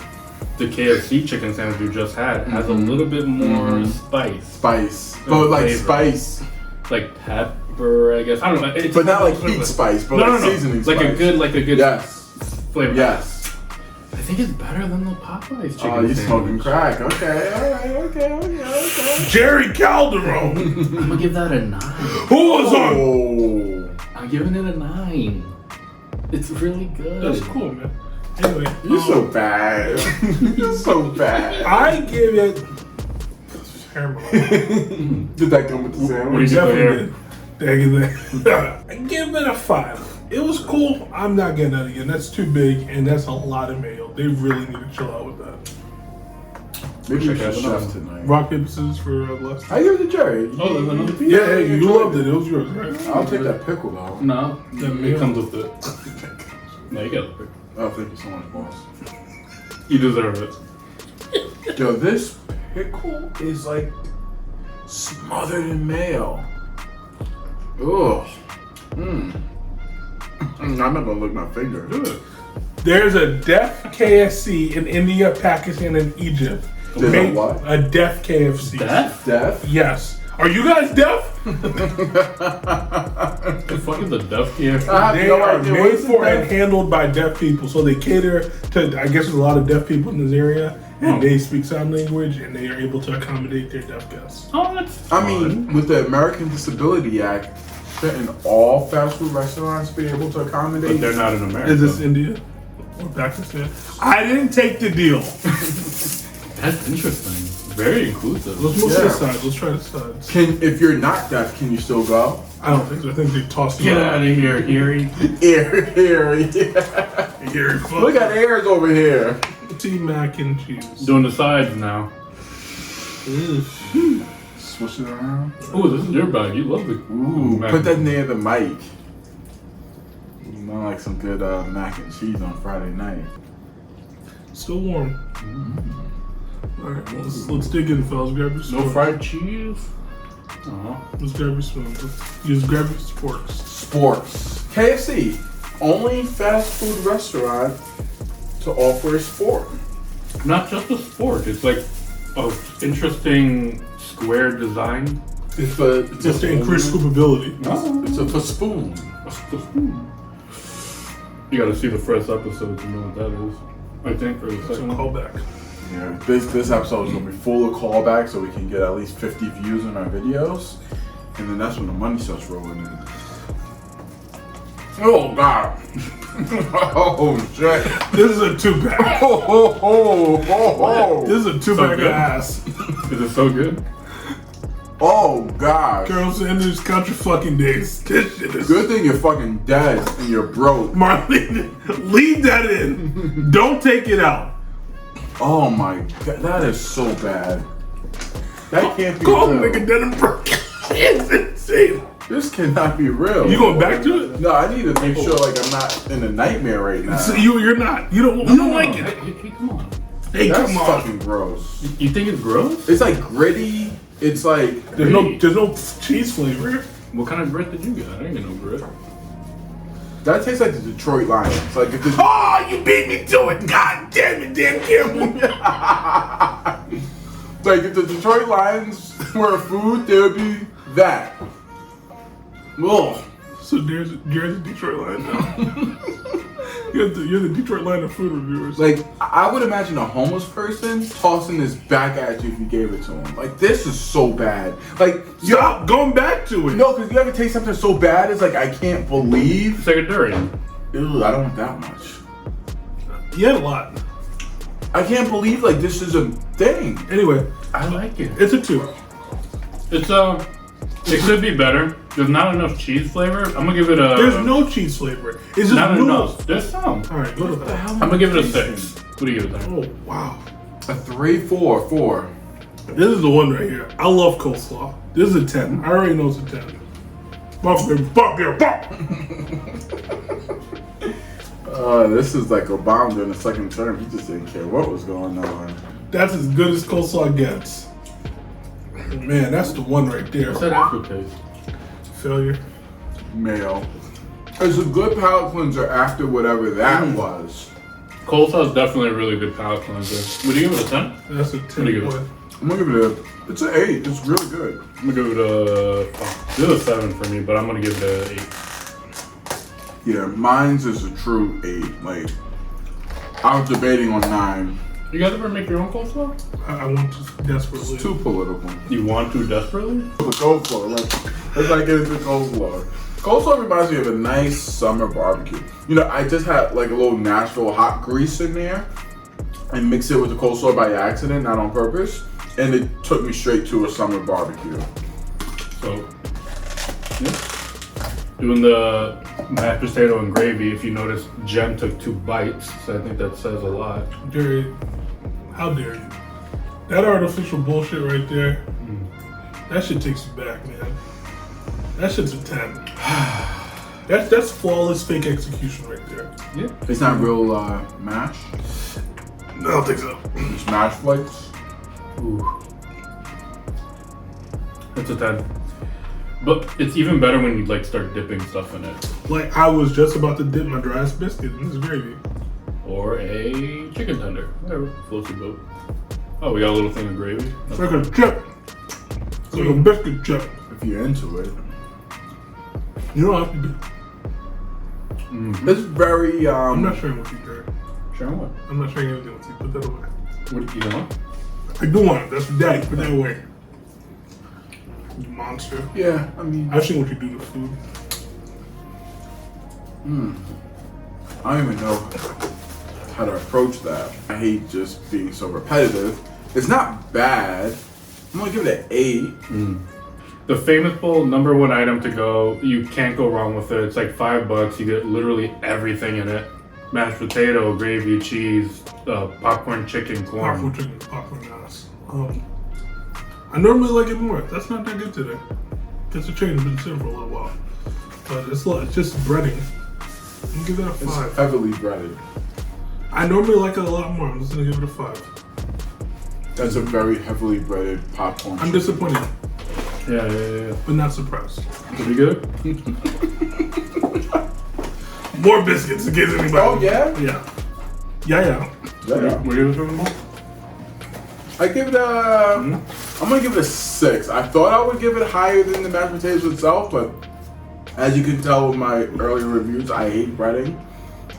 [SPEAKER 1] the KFC chicken sandwich we just had has a little bit more spice,
[SPEAKER 3] but like
[SPEAKER 1] flavor.
[SPEAKER 3] spice,
[SPEAKER 1] like pepper, I guess. I don't know. It's
[SPEAKER 3] but not like heat spice, but like seasoning spice.
[SPEAKER 1] Like a good
[SPEAKER 3] yes,
[SPEAKER 1] flavor.
[SPEAKER 3] yes.
[SPEAKER 1] I think it's better than the Popeyes chicken
[SPEAKER 3] Oh, you
[SPEAKER 1] sandwich.
[SPEAKER 3] smoking crack? Okay, all right, okay.
[SPEAKER 2] Jerry Calderon.
[SPEAKER 1] I'm gonna give that a 9.
[SPEAKER 2] Who was on?
[SPEAKER 3] Oh,
[SPEAKER 1] I'm giving it a 9. It's really good.
[SPEAKER 2] That's cool, man. Anyway,
[SPEAKER 3] you're so bad. You're so bad.
[SPEAKER 2] I give it.
[SPEAKER 3] Did that come with the
[SPEAKER 1] What do
[SPEAKER 3] sandwich?
[SPEAKER 1] you
[SPEAKER 2] Definitely did. I give it a 5. It was cool. I'm not getting that again. That's too big, and that's a lot of mayo. They really need to chill out with that.
[SPEAKER 3] Maybe we
[SPEAKER 1] Check
[SPEAKER 3] should
[SPEAKER 1] it out.
[SPEAKER 3] chef tonight.
[SPEAKER 2] Rock, paper, scissors for last.
[SPEAKER 3] I give it to Jerry.
[SPEAKER 1] Oh, there's another piece?
[SPEAKER 2] Yeah, you loved it. It was yours, right?
[SPEAKER 3] I'll take that pickle though.
[SPEAKER 1] No,
[SPEAKER 2] That
[SPEAKER 1] it
[SPEAKER 2] meal.
[SPEAKER 1] comes with it. No, you got the pick.
[SPEAKER 3] Oh, thank you so much, boss.
[SPEAKER 1] You deserve it.
[SPEAKER 3] Yo, this pickle is like smothered in mayo. Ugh. I'm not gonna lick my finger.
[SPEAKER 1] Good.
[SPEAKER 2] There's a deaf KFC in India, Pakistan, and Egypt.
[SPEAKER 3] There's a
[SPEAKER 2] Made-
[SPEAKER 3] what?
[SPEAKER 2] A deaf KFC.
[SPEAKER 1] Deaf?
[SPEAKER 3] Deaf?
[SPEAKER 2] Yes. Are you guys deaf?
[SPEAKER 1] The fuck is a deaf KFC?
[SPEAKER 3] I have
[SPEAKER 2] They
[SPEAKER 3] no
[SPEAKER 2] are
[SPEAKER 3] idea.
[SPEAKER 2] made
[SPEAKER 3] What is
[SPEAKER 2] for
[SPEAKER 3] it,
[SPEAKER 2] and
[SPEAKER 3] deaf?
[SPEAKER 2] handled by deaf people. So they cater to, I guess there's a lot of deaf people in this area, and they speak sign language, and they are able to accommodate their deaf guests.
[SPEAKER 1] Oh, that's
[SPEAKER 3] I
[SPEAKER 1] fun.
[SPEAKER 3] mean, with the American Disability Act, shouldn't all fast food restaurants be able to accommodate?
[SPEAKER 1] But they're not in America.
[SPEAKER 2] Is this India or Pakistan? I didn't take the deal.
[SPEAKER 1] That's interesting. Very inclusive.
[SPEAKER 2] Let's move to
[SPEAKER 3] Yeah.
[SPEAKER 2] the side. Let's try the sides.
[SPEAKER 3] If you're not deaf, can you still go?
[SPEAKER 2] I don't think so. I think they tossed
[SPEAKER 1] Get
[SPEAKER 2] it
[SPEAKER 1] out of here, Erie.
[SPEAKER 3] Here, yeah.
[SPEAKER 2] Here,
[SPEAKER 3] Look at Ayers over here.
[SPEAKER 2] Tea mac and cheese.
[SPEAKER 1] Doing the sides now.
[SPEAKER 3] Switch it around.
[SPEAKER 1] Ooh, this is your bag. You love it.
[SPEAKER 3] Ooh, put that near the mic. Smell like some good mac and cheese on Friday night.
[SPEAKER 2] Still warm. All right, well, let's dig in, fellas. Grab your spoon.
[SPEAKER 1] No fried cheese? Uh-huh.
[SPEAKER 2] Let's grab your spoon. Just grab your forks.
[SPEAKER 3] Sports. KFC, only fast food restaurant to offer a sport.
[SPEAKER 1] Not just a sport. It's like a interesting square design.
[SPEAKER 3] It's
[SPEAKER 2] Just to increase scoopability.
[SPEAKER 3] It's a spoon.
[SPEAKER 1] You gotta see the first episode to know what that is. I think, or the
[SPEAKER 2] That's a
[SPEAKER 1] second one.
[SPEAKER 2] callback.
[SPEAKER 3] Yeah, this episode is gonna be full of callbacks, so we can get at least 50 views on our videos, and then that's when the money starts rolling in. Oh God! Oh shit!
[SPEAKER 2] This is a 2-pack.
[SPEAKER 3] Oh
[SPEAKER 2] This is a 2-pack
[SPEAKER 1] good.
[SPEAKER 2] of ass.
[SPEAKER 1] Is it so good?
[SPEAKER 3] Oh God!
[SPEAKER 2] Girl Sanders country fucking days. This shit is.
[SPEAKER 3] Good thing you're fucking dead and you're broke.
[SPEAKER 2] Marlene, leave that in. Don't take it out.
[SPEAKER 3] Oh my God, that is so bad. That can't be
[SPEAKER 2] Call
[SPEAKER 3] real.
[SPEAKER 2] the nigga dead and broke. It's insane.
[SPEAKER 3] This cannot be real.
[SPEAKER 2] You going back to it?
[SPEAKER 3] No, I need to make sure like I'm not in a nightmare right now.
[SPEAKER 2] So you're not. You don't like it.
[SPEAKER 1] Hey, come on.
[SPEAKER 2] Hey,
[SPEAKER 3] That's
[SPEAKER 2] come on.
[SPEAKER 3] fucking gross.
[SPEAKER 1] You think it's gross?
[SPEAKER 3] It's like gritty. It's like
[SPEAKER 2] There's no cheese flavor.
[SPEAKER 1] What kind of bread did you get? I didn't get no bread.
[SPEAKER 3] That tastes like the Detroit Lions. Like if the
[SPEAKER 2] Oh, you beat me to it! God damn it, damn Campbell!
[SPEAKER 3] like if the Detroit Lions were a food, there would be that. Ugh.
[SPEAKER 2] So there's a Detroit line now. You're the Detroit line of food reviewers.
[SPEAKER 3] Like I would imagine a homeless person tossing this back at you if you gave it to him. Like this is so bad. Like
[SPEAKER 2] stop going back to it.
[SPEAKER 3] No, because you ever taste something so bad, it's like I can't believe.
[SPEAKER 1] It's like a durian.
[SPEAKER 3] Ew, I don't want that much.
[SPEAKER 2] You had a lot.
[SPEAKER 3] I can't believe like this is a thing.
[SPEAKER 2] Anyway,
[SPEAKER 1] I like it.
[SPEAKER 2] it's a 2.
[SPEAKER 1] It's it could be better. There's not enough cheese flavor. I'm gonna give it a.
[SPEAKER 2] There's no cheese flavor. It's just
[SPEAKER 1] not
[SPEAKER 2] noodles.
[SPEAKER 1] enough. There's some.
[SPEAKER 2] All right, go to that.
[SPEAKER 1] I'm gonna give it a 6. What do you give it then?
[SPEAKER 2] Oh wow,
[SPEAKER 3] A 3, 4, 4.
[SPEAKER 2] this is the one right here. I love coleslaw. This is a 10. I already know it's a 10. Fuck me, fuck you, fuck.
[SPEAKER 3] This is like Obama during the second term. He just didn't care what was going on.
[SPEAKER 2] That's as good as coleslaw gets. Man, that's the one right there.
[SPEAKER 1] What's that aftertaste?
[SPEAKER 2] Failure.
[SPEAKER 3] Mayo. It's a good palate cleanser after whatever that was.
[SPEAKER 1] Coleslaw is definitely a really good palate cleanser. Would you give it a 10?
[SPEAKER 2] That's a
[SPEAKER 1] What do you
[SPEAKER 2] 10
[SPEAKER 1] give it?
[SPEAKER 2] boy.
[SPEAKER 3] I'm gonna give it it's an 8. It's really good.
[SPEAKER 1] I'm gonna give it a. This is a 7 for me, but I'm gonna give it an 8.
[SPEAKER 3] Yeah, mine's is a true 8. Like, I was debating on 9.
[SPEAKER 1] You guys ever make your own coleslaw?
[SPEAKER 2] I want to desperately.
[SPEAKER 3] It's too political.
[SPEAKER 1] You want to desperately?
[SPEAKER 3] The coleslaw, let's not get into coleslaw. Coleslaw reminds me of a nice summer barbecue. You know, I just had like a little Nashville hot grease in there and mixed it with the coleslaw by accident, not on purpose. And it took me straight to a summer barbecue.
[SPEAKER 1] So, yeah. Doing the mashed potato and gravy, if you notice, Jen took 2 bites, so I think that says a lot.
[SPEAKER 2] Jerry, how dare you? That artificial bullshit right there, that shit takes you back, man. That shit's a 10. That's flawless fake execution right there.
[SPEAKER 1] Yeah.
[SPEAKER 3] It's not real mash.
[SPEAKER 2] I don't think so.
[SPEAKER 3] It's mash flakes.
[SPEAKER 1] Ooh. It's a 10. But it's even better when you like start dipping stuff in it.
[SPEAKER 2] Like I was just about to dip my dry ass biscuit in this gravy.
[SPEAKER 1] Or a chicken tender. Whatever. Floats your boat. Oh, we got a little thing of gravy.
[SPEAKER 2] It's like a chip. It's like a biscuit chip.
[SPEAKER 3] If you're into it.
[SPEAKER 2] You don't have to be.
[SPEAKER 3] It's very
[SPEAKER 2] I'm not sharing with you, Jerry.
[SPEAKER 1] Sharon what?
[SPEAKER 2] I'm not sharing anything with you. Put that away.
[SPEAKER 1] What, you don't want?
[SPEAKER 2] I do want it. That's for daddy. Put that away. You monster.
[SPEAKER 3] Yeah, I mean
[SPEAKER 2] I've seen what you do to food.
[SPEAKER 3] I don't even know how to approach that. I hate just being so repetitive. It's not bad. I'm gonna give it an 8.
[SPEAKER 1] The famous bowl, number 1 item to go. You can't go wrong with it. It's like $5. You get literally everything in it. Mashed potato, gravy, cheese, popcorn, chicken, corn.
[SPEAKER 2] Popcorn chicken, popcorn nas. I normally like it more. That's not that good today. Because the chicken's been sitting for a little while. But it's just breading. I'm gonna give it a 5.
[SPEAKER 3] It's heavily breaded.
[SPEAKER 2] I normally like it a lot more. I'm just gonna give it a 5.
[SPEAKER 3] That's a very heavily breaded popcorn.
[SPEAKER 2] I'm disappointed,
[SPEAKER 1] Yeah.
[SPEAKER 2] but not surprised.
[SPEAKER 1] Pretty good?
[SPEAKER 2] More biscuits in case anybody.
[SPEAKER 3] Oh yeah?
[SPEAKER 2] Yeah. Yeah.
[SPEAKER 3] Yeah.
[SPEAKER 1] What are you talking about?
[SPEAKER 3] I give it a. I'm gonna give it a 6. I thought I would give it higher than the mashed potatoes itself, but as you can tell with my earlier reviews, I hate breading,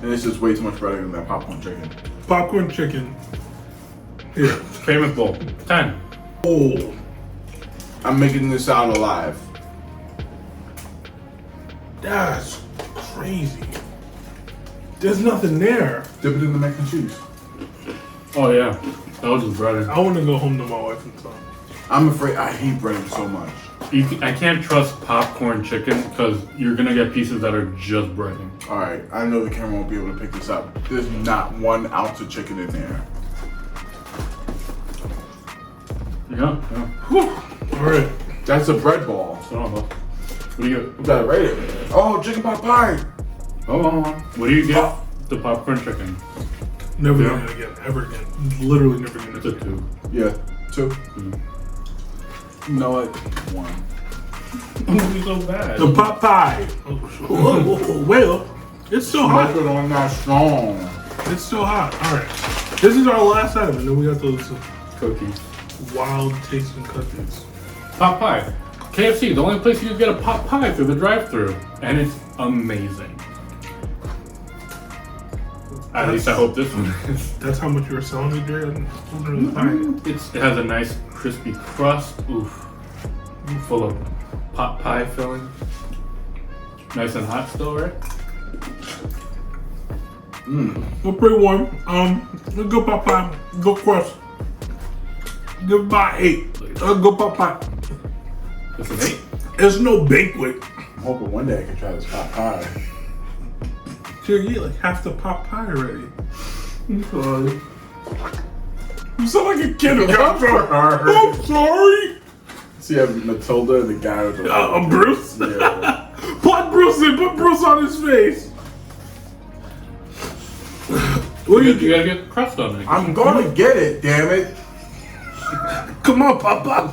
[SPEAKER 3] and it's just way too much breading than that popcorn chicken.
[SPEAKER 2] Popcorn chicken. Here.
[SPEAKER 1] Famous bowl. 10.
[SPEAKER 2] Oh.
[SPEAKER 3] I'm making this out alive.
[SPEAKER 2] That's crazy. There's nothing there.
[SPEAKER 3] Dip it in the mac and cheese.
[SPEAKER 1] Oh yeah. That was just breaded.
[SPEAKER 2] I want to go home to my wife and son.
[SPEAKER 3] I'm afraid I hate breading so much.
[SPEAKER 1] I can't trust popcorn chicken because you're gonna get pieces that are just breading.
[SPEAKER 3] All right, I know the camera won't be able to pick this up. There's not 1 ounce of chicken in there.
[SPEAKER 1] Yeah.
[SPEAKER 2] Whew. All right.
[SPEAKER 3] That's a bread ball.
[SPEAKER 1] So, what do you
[SPEAKER 3] You gotta rate it. Oh, chicken pot pie.
[SPEAKER 1] Oh, what do you get? The popcorn chicken.
[SPEAKER 2] Never
[SPEAKER 1] Yeah.
[SPEAKER 2] getting it again. Ever again. Literally never getting
[SPEAKER 1] It's
[SPEAKER 2] it
[SPEAKER 1] a
[SPEAKER 2] again.
[SPEAKER 1] 2.
[SPEAKER 3] Yeah, 2. You know what? 1.
[SPEAKER 1] It's so bad.
[SPEAKER 2] The pot pie. Oh, well. It's still hot.
[SPEAKER 3] Smoke it on that strong.
[SPEAKER 2] It's still hot. All right. This is our last item, and then we got those
[SPEAKER 1] Cookies.
[SPEAKER 2] wild tasting cookies.
[SPEAKER 1] Pot pie. KFC, the only place you can get a pot pie through the drive-thru, and it's amazing. At least I hope this one is.
[SPEAKER 2] That's how much you were selling it, Jared?
[SPEAKER 1] It has a nice crispy crust. Oof. Full of pot pie filling. Nice and hot still, right?
[SPEAKER 2] We're pretty warm. Go Popeye. Go crust. Give it by 8. Go Popeye.
[SPEAKER 1] It's an 8.
[SPEAKER 2] There's no banquet.
[SPEAKER 3] I'm hoping one day I can try this pot pie.
[SPEAKER 2] Sure, you eat like half the pot pie already. I'm sorry. You sound like a kid who got drunk. I'm sorry.
[SPEAKER 3] See, I have Matilda and the guy with the.
[SPEAKER 2] Bruce?
[SPEAKER 3] Yeah.
[SPEAKER 2] Put Bruce in. Put Bruce on his face. What do
[SPEAKER 1] You gotta get crust on it.
[SPEAKER 3] I'm gonna get it, damn it.
[SPEAKER 2] Come on, Papa.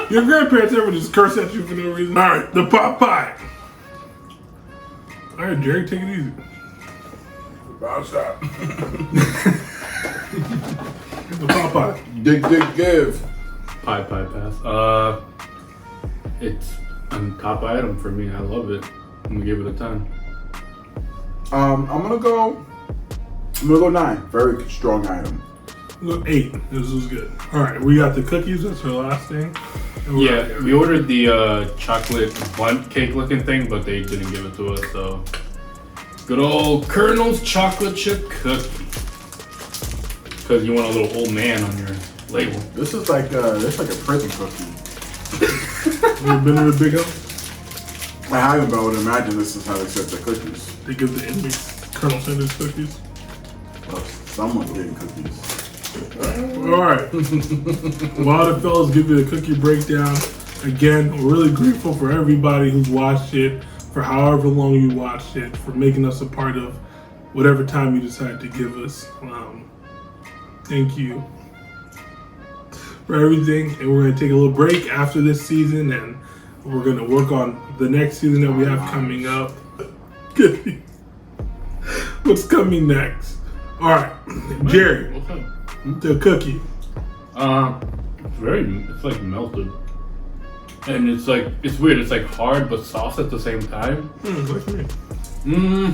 [SPEAKER 2] Your grandparents ever just curse at you for no reason? All right, the pot pie. All right, Jerry, take it easy.
[SPEAKER 3] Bounce that.
[SPEAKER 2] The pot pie.
[SPEAKER 3] Dig, give.
[SPEAKER 1] Pie pass. It's a top item for me. I love it. I'm gonna give it a 10.
[SPEAKER 3] I'm gonna go 9. Very strong item.
[SPEAKER 2] Look, 8. This was good. All right, we got the cookies. That's our last thing.
[SPEAKER 1] Yeah, we ordered the chocolate bundt cake looking thing, but they didn't give it to us, so. Good old Colonel's chocolate chip cookie. Because you want a little old man on your label.
[SPEAKER 3] This is like a prison cookie.
[SPEAKER 2] You ever been to the big house?
[SPEAKER 3] I haven't, but I would imagine this is how they serve their cookies.
[SPEAKER 2] They give the inmates Colonel Sanders cookies.
[SPEAKER 3] Well, someone's getting cookies.
[SPEAKER 2] All right. While the fellas give you the cookie breakdown, again, we're really grateful for everybody who's watched it, for however long you watched it, for making us a part of whatever time you decide to give us. Thank you for everything. And we're going to take a little break after this season, and we're going to work on the next season that we have coming up. What's coming next? All right, Jerry.
[SPEAKER 1] What's up?
[SPEAKER 2] The cookie.
[SPEAKER 1] It's like melted. And it's weird. It's like hard but soft at the same time.
[SPEAKER 2] Like me.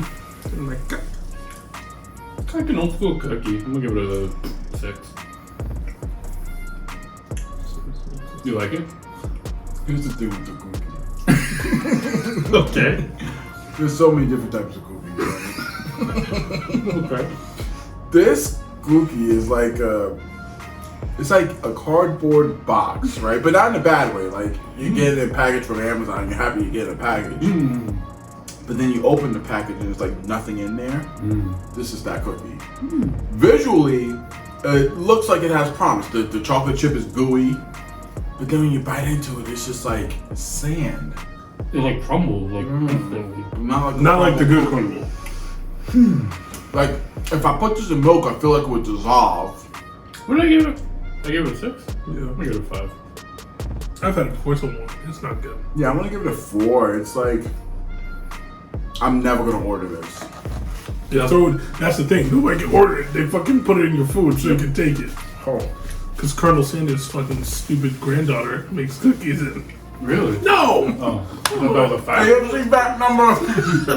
[SPEAKER 1] It's like an old school cookie. I'm gonna give it a 6. You like it?
[SPEAKER 3] Here's the thing with the cookie.
[SPEAKER 1] Okay.
[SPEAKER 3] There's so many different types of cookies. Right?
[SPEAKER 1] Okay.
[SPEAKER 3] This cookie is like it's like a cardboard box, right? But not in a bad way. Like you get it in a package from Amazon, you're happy you get a package. But then you open the package and there's like nothing in there. This is that cookie. Visually, it looks like it has promise. The chocolate chip is gooey, but then when you bite into it, it's just like sand.
[SPEAKER 1] It like crumbles like instantly.
[SPEAKER 2] Not like the good crumble.
[SPEAKER 3] Like if I put this in milk, I feel like it would dissolve.
[SPEAKER 1] What did I give it? I gave it a 6?
[SPEAKER 2] Yeah.
[SPEAKER 1] I'm gonna give it a 5.
[SPEAKER 2] I've had it before, so it's not good.
[SPEAKER 3] Yeah, I'm gonna give it a 4. It's like I'm never gonna order this.
[SPEAKER 2] Yeah, so that's the thing. Nobody can order it. They fucking put it in your food so you can take it.
[SPEAKER 3] Oh.
[SPEAKER 2] Because Colonel Sanders' fucking stupid granddaughter makes cookies and...
[SPEAKER 1] Really?
[SPEAKER 2] No!
[SPEAKER 1] Oh. I thought that was a 5.
[SPEAKER 3] AFC back number.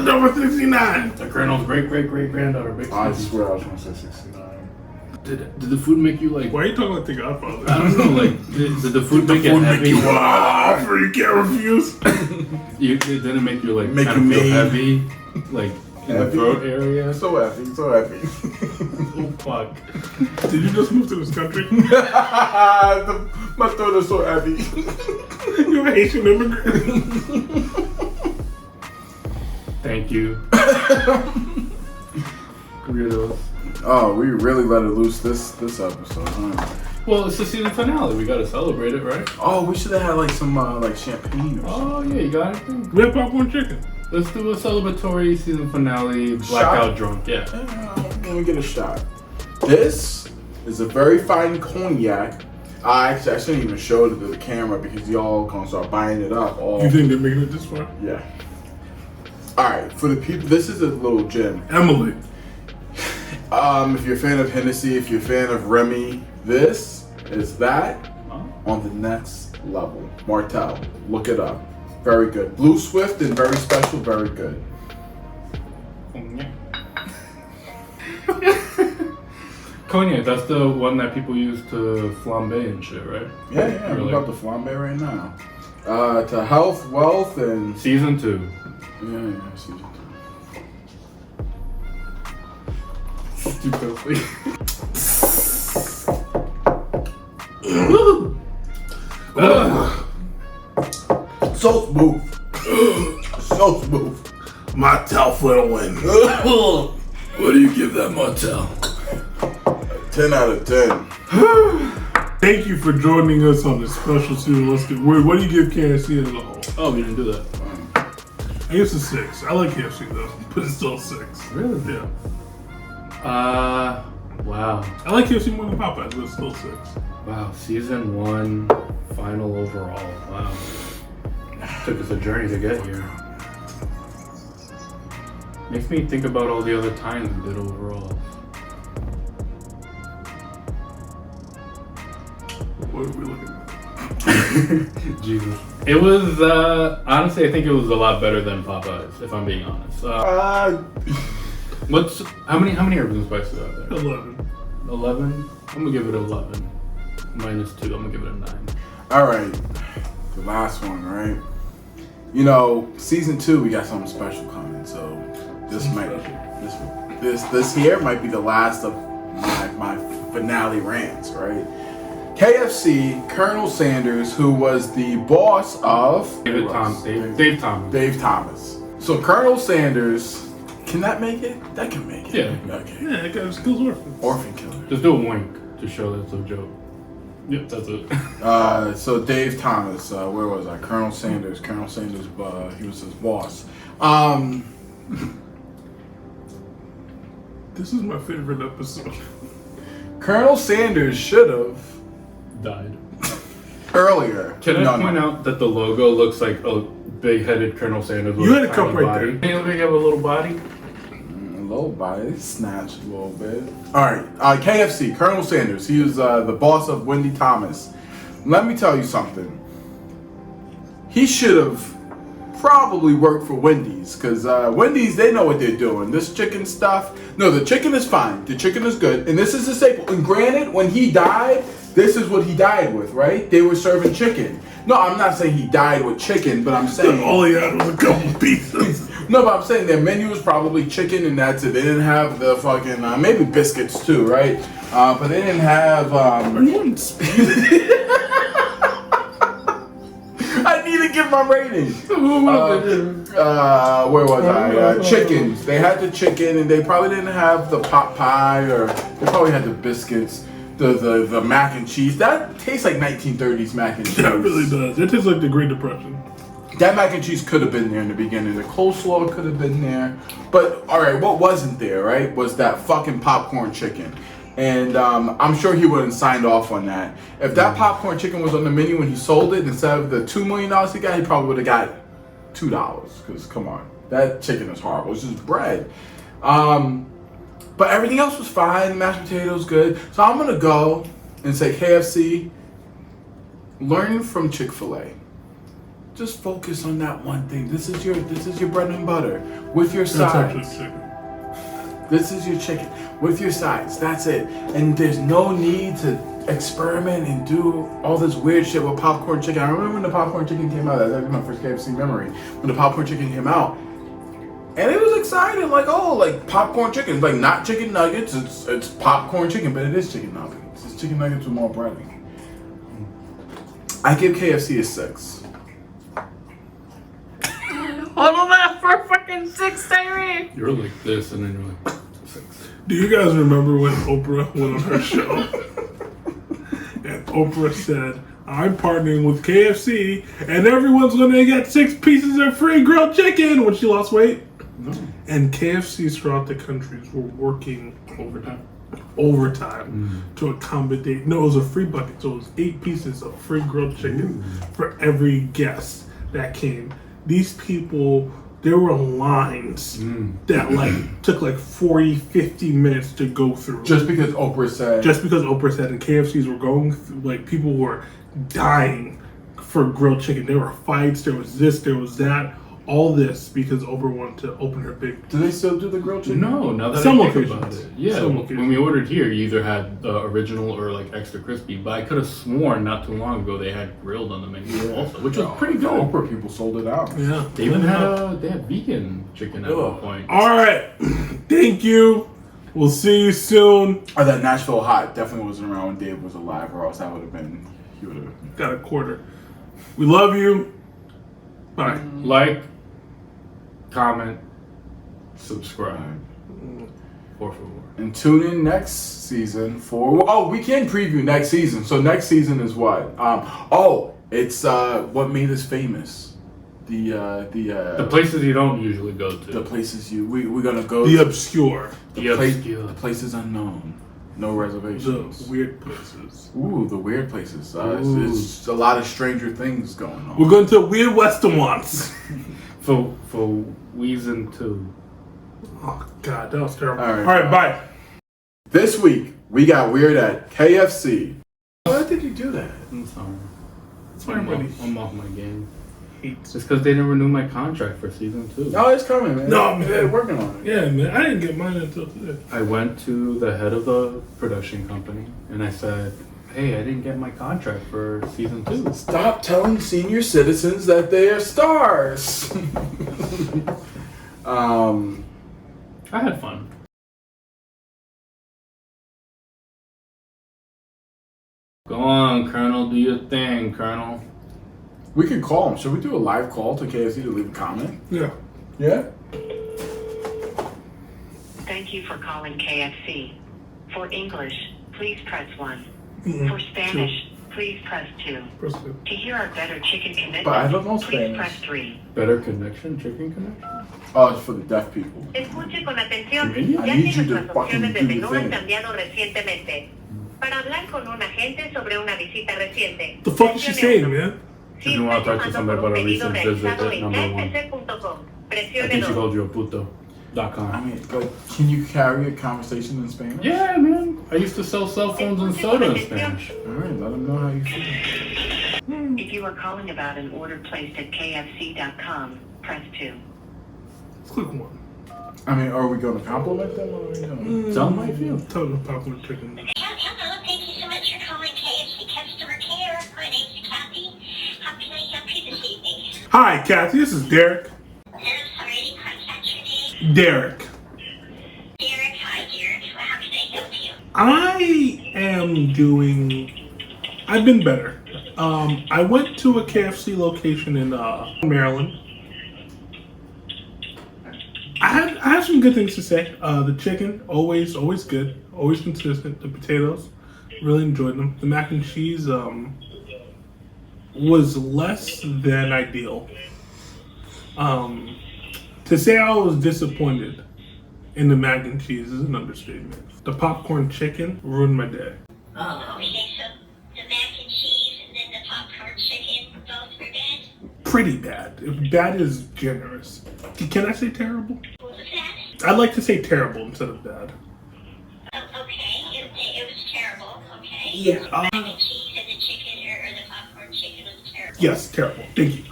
[SPEAKER 2] Number 69.
[SPEAKER 1] The Colonel's great granddaughter makes
[SPEAKER 3] I
[SPEAKER 1] cookies.
[SPEAKER 3] swear I was gonna say 69.
[SPEAKER 1] Did the food make you like...
[SPEAKER 2] Why are you talking like the Godfather?
[SPEAKER 1] I don't know, like, did the food make it heavy?
[SPEAKER 2] you offer, you can't refuse.
[SPEAKER 1] It didn't make you like
[SPEAKER 3] Make
[SPEAKER 1] kind of
[SPEAKER 3] you
[SPEAKER 1] feel
[SPEAKER 3] made.
[SPEAKER 1] heavy, like in the
[SPEAKER 3] Heavy?
[SPEAKER 1] throat area.
[SPEAKER 3] So happy, so happy.
[SPEAKER 1] Oh fuck!
[SPEAKER 2] Did you just move to this country?
[SPEAKER 3] My throat is so happy.
[SPEAKER 2] You're an Haitian immigrant.
[SPEAKER 1] Thank you. Weirdos.
[SPEAKER 3] Oh, we really let it loose this episode, huh?
[SPEAKER 1] Well, it's the season finale. We gotta celebrate it, right?
[SPEAKER 3] Oh, we should have had like some like champagne or something.
[SPEAKER 1] Oh yeah, you got anything?
[SPEAKER 2] We have popcorn chicken.
[SPEAKER 1] Let's do a celebratory season finale. Blackout drunk. Yeah.
[SPEAKER 3] Let me get a shot. This is a very fine cognac. I shouldn't even show it to the camera because y'all gonna start buying it up. All
[SPEAKER 2] You think they're making it this far?
[SPEAKER 3] yeah. All right, for the people, this is a little gem.
[SPEAKER 2] Emily.
[SPEAKER 3] If you're a fan of Hennessy, if you're a fan of Remy, this is that on the next level. Martell, look it up. Very good. Blue Swift and very special, very good.
[SPEAKER 1] Cognac, that's the one that people use to flambe and shit, right?
[SPEAKER 3] Yeah,
[SPEAKER 1] Really?
[SPEAKER 3] we're about to flambe right now. To health, wealth, and
[SPEAKER 1] Season 2.
[SPEAKER 3] yeah, season 2.
[SPEAKER 1] Stupidly.
[SPEAKER 3] So smooth. So smooth.
[SPEAKER 2] Martell for the win.
[SPEAKER 1] What do you give that Martell?
[SPEAKER 3] 10 out of 10.
[SPEAKER 2] Thank you for joining us on this special season. Let's get weird. What do you give KFC as a whole?
[SPEAKER 1] Oh, we didn't do that.
[SPEAKER 2] I guess a 6. I like KFC though, but it's still a 6.
[SPEAKER 1] Really?
[SPEAKER 2] Yeah.
[SPEAKER 1] Wow.
[SPEAKER 2] I like KFC more than Popeyes, but it's still 6.
[SPEAKER 1] Wow, season 1, final overall. Wow. Took us a journey to get here. Makes me think about all the other times we did overall.
[SPEAKER 2] What are we looking at?
[SPEAKER 1] Jesus. It was, honestly, I think it was a lot better than Popeyes, if I'm being honest. How many herbs and spices are there?
[SPEAKER 2] 11.
[SPEAKER 1] 11? I'm gonna give it 11. Minus 2, I'm gonna give it a 9.
[SPEAKER 3] All right, the last one, right? You know, season 2, we got something special coming, so this here might be the last of my finale rants, right? KFC, Colonel Sanders, who was the boss of
[SPEAKER 1] Dave Thomas.
[SPEAKER 3] Dave Thomas. So Colonel Sanders, can that make it? That can make it.
[SPEAKER 1] Yeah.
[SPEAKER 3] Okay.
[SPEAKER 2] Yeah, that guy kills orphans.
[SPEAKER 3] Orphan killer.
[SPEAKER 1] Just do a wink to show that it's a joke. Yep, that's it.
[SPEAKER 3] So Dave Thomas, where was I? Colonel Sanders. Colonel Sanders, he was his boss.
[SPEAKER 2] This is my favorite episode.
[SPEAKER 3] Colonel Sanders should have
[SPEAKER 1] Died.
[SPEAKER 3] earlier.
[SPEAKER 1] Can I point out that the logo looks like a big-headed Colonel Sanders with
[SPEAKER 2] You had
[SPEAKER 1] a
[SPEAKER 2] a cup
[SPEAKER 1] tiny
[SPEAKER 2] right
[SPEAKER 1] body?
[SPEAKER 2] there.
[SPEAKER 1] Can you have a little body?
[SPEAKER 3] A little body, snatched a little bit. All right, KFC, Colonel Sanders. He was the boss of Wendy Thomas. Let me tell you something. He should have probably worked for Wendy's, because Wendy's, they know what they're doing. This chicken stuff, no, the chicken is fine. The chicken is good, and this is a staple. And granted, when he died, this is what he died with, right? They were serving chicken. No, I'm not saying he died with chicken, but I'm saying
[SPEAKER 2] All he had was a couple pieces.
[SPEAKER 3] no, but I'm saying their menu was probably chicken and that's it. They didn't have the fucking maybe biscuits too, right? But they didn't have. I need to give my rating. Where was I? Chickens. They had the chicken, and they probably didn't have the pot pie, or they probably had the biscuits. The mac and cheese. That tastes like 1930s mac and cheese.
[SPEAKER 2] That really does. It tastes like the Great Depression.
[SPEAKER 3] That mac and cheese could have been there in the beginning. The coleslaw could have been there. But, alright, what wasn't there, right, was that fucking popcorn chicken. And I'm sure he wouldn't signed off on that. If that popcorn chicken was on the menu when he sold it, instead of the $2 million he got, he probably would have got $2. Because, come on, that chicken is horrible. It's just bread. But everything else was fine. Mashed potatoes, good. So I'm going to go and say KFC, learn from Chick-fil-A. Just focus on that one thing. This is your bread and butter with your
[SPEAKER 2] That's actually
[SPEAKER 3] sides.
[SPEAKER 2] chicken.
[SPEAKER 3] This is your chicken with your sides. That's it. And there's no need to experiment and do all this weird shit with popcorn chicken. I remember when the popcorn chicken came out. That's my first KFC memory. When the popcorn chicken came out. And it was exciting, like, oh, like popcorn chicken. It's like not chicken nuggets, it's popcorn chicken, but it is chicken nuggets. It's chicken nuggets with more breading. I give KFC a 6.
[SPEAKER 4] Hold on that for a fucking 6, Tyree.
[SPEAKER 1] You're like this, and then you're like 6.
[SPEAKER 2] Do you guys remember when Oprah went on her show? And Oprah said, I'm partnering with KFC, and everyone's gonna get 6 pieces of free grilled chicken when she lost weight.
[SPEAKER 1] No.
[SPEAKER 2] And KFCs throughout the countries were working overtime to accommodate. No, it was a free bucket, so it was 8 pieces of free grilled chicken for every guest that came. These people, there were lines that like took like 40, 50 minutes to go through.
[SPEAKER 3] Just because Oprah said.
[SPEAKER 2] And KFCs were going through, like people were dying for grilled chicken. There were fights, there was this, there was that. All this because Oprah wanted to open her big.
[SPEAKER 3] Do they still do the grilled chicken?
[SPEAKER 1] No, now that
[SPEAKER 2] Some
[SPEAKER 1] I think
[SPEAKER 2] locations.
[SPEAKER 1] about it. Yeah,
[SPEAKER 2] Some locations.
[SPEAKER 1] when we ordered here, you either had the original or like extra crispy. But I could have sworn not too long ago they had grilled on the menu also, which was pretty
[SPEAKER 3] The
[SPEAKER 1] good.
[SPEAKER 3] Oprah people sold it out.
[SPEAKER 2] Yeah.
[SPEAKER 1] They even had they had vegan chicken at one point.
[SPEAKER 2] All right. Thank you. We'll see you soon.
[SPEAKER 3] Or that Nashville Hot definitely wasn't around when Dave was alive, or else that would have been. He would have.
[SPEAKER 2] Got a quarter. We love you. Bye.
[SPEAKER 1] Like, comment, subscribe. Por favor.
[SPEAKER 3] And tune in next season for. Oh, we can preview next season. So next season is what? It's what made us famous.
[SPEAKER 1] The places you don't usually go to.
[SPEAKER 3] The places we're gonna go.
[SPEAKER 2] The
[SPEAKER 3] to.
[SPEAKER 2] obscure.
[SPEAKER 3] The places unknown. No
[SPEAKER 2] The
[SPEAKER 3] reservations.
[SPEAKER 2] weird places.
[SPEAKER 3] Ooh, the weird places.
[SPEAKER 2] Ooh.
[SPEAKER 3] It's a lot of Stranger Things going on.
[SPEAKER 2] We're going to weird Western ones.
[SPEAKER 1] For Weezin 2.
[SPEAKER 2] Oh, God, that was terrible.
[SPEAKER 3] All
[SPEAKER 2] All
[SPEAKER 3] right.
[SPEAKER 2] right, bye.
[SPEAKER 3] This week we got weird at KFC. Why did you do that?
[SPEAKER 1] I'm sorry.
[SPEAKER 2] That's why everybody
[SPEAKER 1] I'm off my game.
[SPEAKER 2] hates.
[SPEAKER 1] It's because they didn't renew my contract for season 2.
[SPEAKER 3] No, it's coming, man.
[SPEAKER 2] No, man.
[SPEAKER 3] They're working on it.
[SPEAKER 2] Yeah, man. I didn't get mine until today.
[SPEAKER 1] I went to the head of the production company and I said, hey, I didn't get my contract for season 2.
[SPEAKER 3] Stop telling senior citizens that they are stars.
[SPEAKER 1] I had fun. Go on, Colonel. Do your thing, Colonel.
[SPEAKER 3] We could call them. Should we do a live call to KFC to leave a comment?
[SPEAKER 2] Yeah.
[SPEAKER 3] Yeah?
[SPEAKER 5] Thank you for calling KFC. For English, please press 1.
[SPEAKER 2] Mm-mm.
[SPEAKER 5] For Spanish, please press 2.
[SPEAKER 2] Press two.
[SPEAKER 5] To hear our better chicken commitment,
[SPEAKER 3] But I don't know
[SPEAKER 5] please
[SPEAKER 3] Spanish.
[SPEAKER 5] press 3.
[SPEAKER 1] Better connection? Chicken connection?
[SPEAKER 3] Oh, it's for the deaf people.
[SPEAKER 6] Escuche con atención,
[SPEAKER 1] I
[SPEAKER 6] ya
[SPEAKER 3] need
[SPEAKER 6] que
[SPEAKER 3] you to
[SPEAKER 6] nuestras
[SPEAKER 3] fucking
[SPEAKER 6] opciones de
[SPEAKER 3] do the
[SPEAKER 6] menú han
[SPEAKER 3] thing.
[SPEAKER 6] cambiado recientemente. Para hablar con un agente sobre una visita reciente.
[SPEAKER 2] The fuck is she
[SPEAKER 6] presione
[SPEAKER 2] saying,
[SPEAKER 6] uno.
[SPEAKER 2] man?
[SPEAKER 6] Si
[SPEAKER 1] If you want to talk to
[SPEAKER 6] está
[SPEAKER 1] somebody
[SPEAKER 6] llamando por
[SPEAKER 1] about a
[SPEAKER 6] un pedido
[SPEAKER 1] recent visit
[SPEAKER 6] realizado
[SPEAKER 1] at
[SPEAKER 6] en
[SPEAKER 1] number 1,
[SPEAKER 6] kfc.com,
[SPEAKER 1] I
[SPEAKER 6] presione
[SPEAKER 1] think she
[SPEAKER 6] 2.
[SPEAKER 1] called you a puto.com.
[SPEAKER 3] I mean, like, can you carry a conversation in Spanish?
[SPEAKER 1] Yeah, man. I used to sell cell phones and soda in Spanish.
[SPEAKER 3] Alright, let them know how you feel.
[SPEAKER 5] If you are calling about an order placed at kfc.com, press 2.
[SPEAKER 2] Click one.
[SPEAKER 3] I mean, are we going to compliment them or are we doing?
[SPEAKER 1] Tell them how you feel.
[SPEAKER 2] Tell them popcorn chicken.
[SPEAKER 7] Hello, thank you so much for calling KFC Customer Care. My name's Kathy. How can I help you this evening?
[SPEAKER 2] Hi, Kathy. This is Derek.
[SPEAKER 7] I'm sorry, I didn't quite catch your name.
[SPEAKER 2] Derek.
[SPEAKER 7] Derek, hi, Derek. Well, how can I help you?
[SPEAKER 2] I am doing. I've been better. I went to a KFC location in Maryland. I have some good things to say. The chicken, always good, always consistent. The potatoes, really enjoyed them. The mac and cheese was less than ideal. To say I was disappointed in the mac and cheese is an understatement. The popcorn chicken ruined my day.
[SPEAKER 7] Okay, so the mac and cheese and then the popcorn chicken, both were bad?
[SPEAKER 2] Pretty bad. If bad is generous. Can I say terrible?
[SPEAKER 7] What was that?
[SPEAKER 2] I'd like to say terrible instead of bad.
[SPEAKER 7] Oh, okay, it was terrible, okay?
[SPEAKER 2] Yeah.
[SPEAKER 7] The mac and cheese and the chicken, or the popcorn chicken was terrible.
[SPEAKER 2] Yes, terrible. Thank you.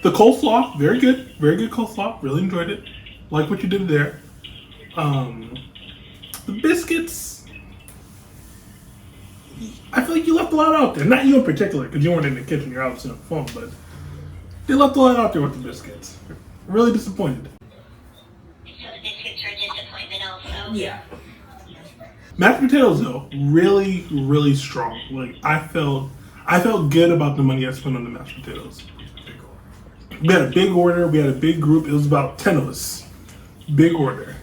[SPEAKER 2] The coleslaw, very good. Very good coleslaw. Really enjoyed it. Like what you did there. The biscuits, I feel like you left a lot out there. Not you in particular, because you weren't in the kitchen. You're obviously on the phone, but they left a lot out there with the biscuits. Really disappointed.
[SPEAKER 7] So the biscuits were a disappointment also?
[SPEAKER 2] Yeah. Mashed potatoes though, really, really strong. Like I felt good about the money I spent on the mashed potatoes. We had a big order. We had a big group. It was about 10 of us. Big order.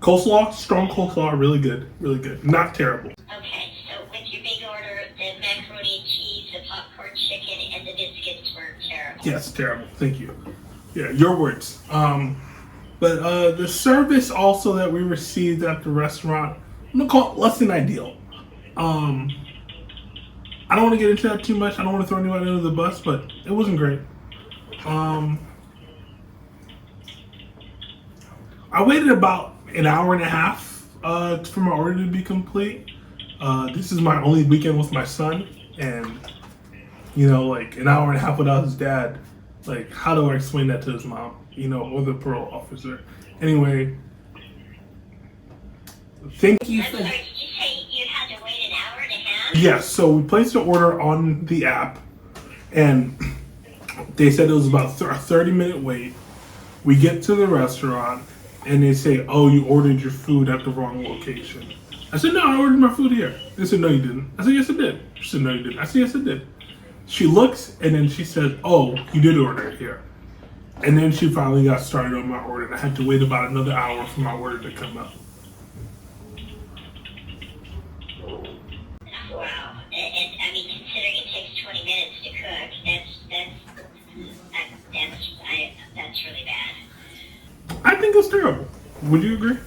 [SPEAKER 2] Coleslaw, strong coleslaw, really good, really good. Not terrible.
[SPEAKER 7] Okay, so with your big order, the macaroni and cheese, the popcorn chicken, and the biscuits were terrible.
[SPEAKER 2] Yes, terrible. Thank you. Yeah, your words. But the service also that we received at the restaurant, I'm gonna call it less than ideal. I don't want to get into that too much. I don't want to throw anybody under the bus, but it wasn't great. I waited about an hour and a half for my order to be complete. This is my only weekend with my son, and you know, like an hour and a half without his dad. Like, how do I explain that to his mom? You know, or the parole officer. Anyway, thank you.
[SPEAKER 7] I'm sorry, did you say you had to wait an hour and a half?
[SPEAKER 2] Yes, so we placed the order on the app, and they said it was about a 30-minute wait. We get to the restaurant, and they say, "Oh, you ordered your food at the wrong location." I said, "No, I ordered my food here." They said, "No, you didn't." I said, "Yes, I did." She said, "No, you didn't." I said, "Yes, I did." She looks, and then she said, "Oh, you did order it here." And then she finally got started on my order, and I had to wait about another hour for my order to come out.
[SPEAKER 7] Wow. And I mean, considering it takes 20 minutes to cook, that's really bad.
[SPEAKER 2] I think it's terrible. Would you agree?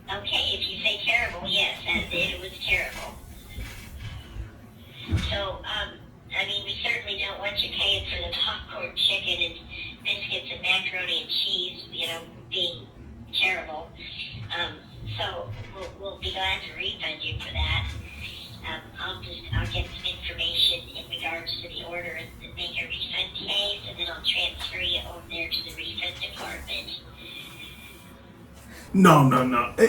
[SPEAKER 7] Okay, if you say terrible, yes, it was terrible. So, I mean, we certainly don't want you paying for the popcorn chicken and biscuits and macaroni and cheese, you know, being terrible. So we'll be glad to refund you for that. I'll get some information in regards to the order and make a refund case, and then I'll transfer you over there to the refund department.
[SPEAKER 2] No.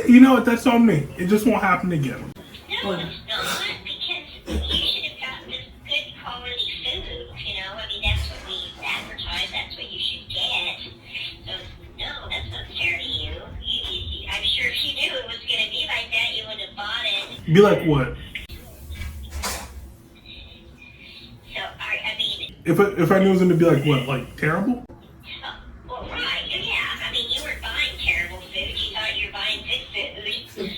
[SPEAKER 2] You know what? That's on me. It just won't happen again.
[SPEAKER 7] No, it's not, because you should have gotten this good quality food, you know? I mean, that's what we advertise, that's what you should get. So, no, that's not fair to you. I'm sure if you knew it was going to be like that, you would have bought it.
[SPEAKER 2] Be like what?
[SPEAKER 7] So, I mean...
[SPEAKER 2] If I knew it was going to be like what? Like terrible?
[SPEAKER 7] Well, right, yeah. I mean, you weren't buying terrible food. You thought you were buying good food.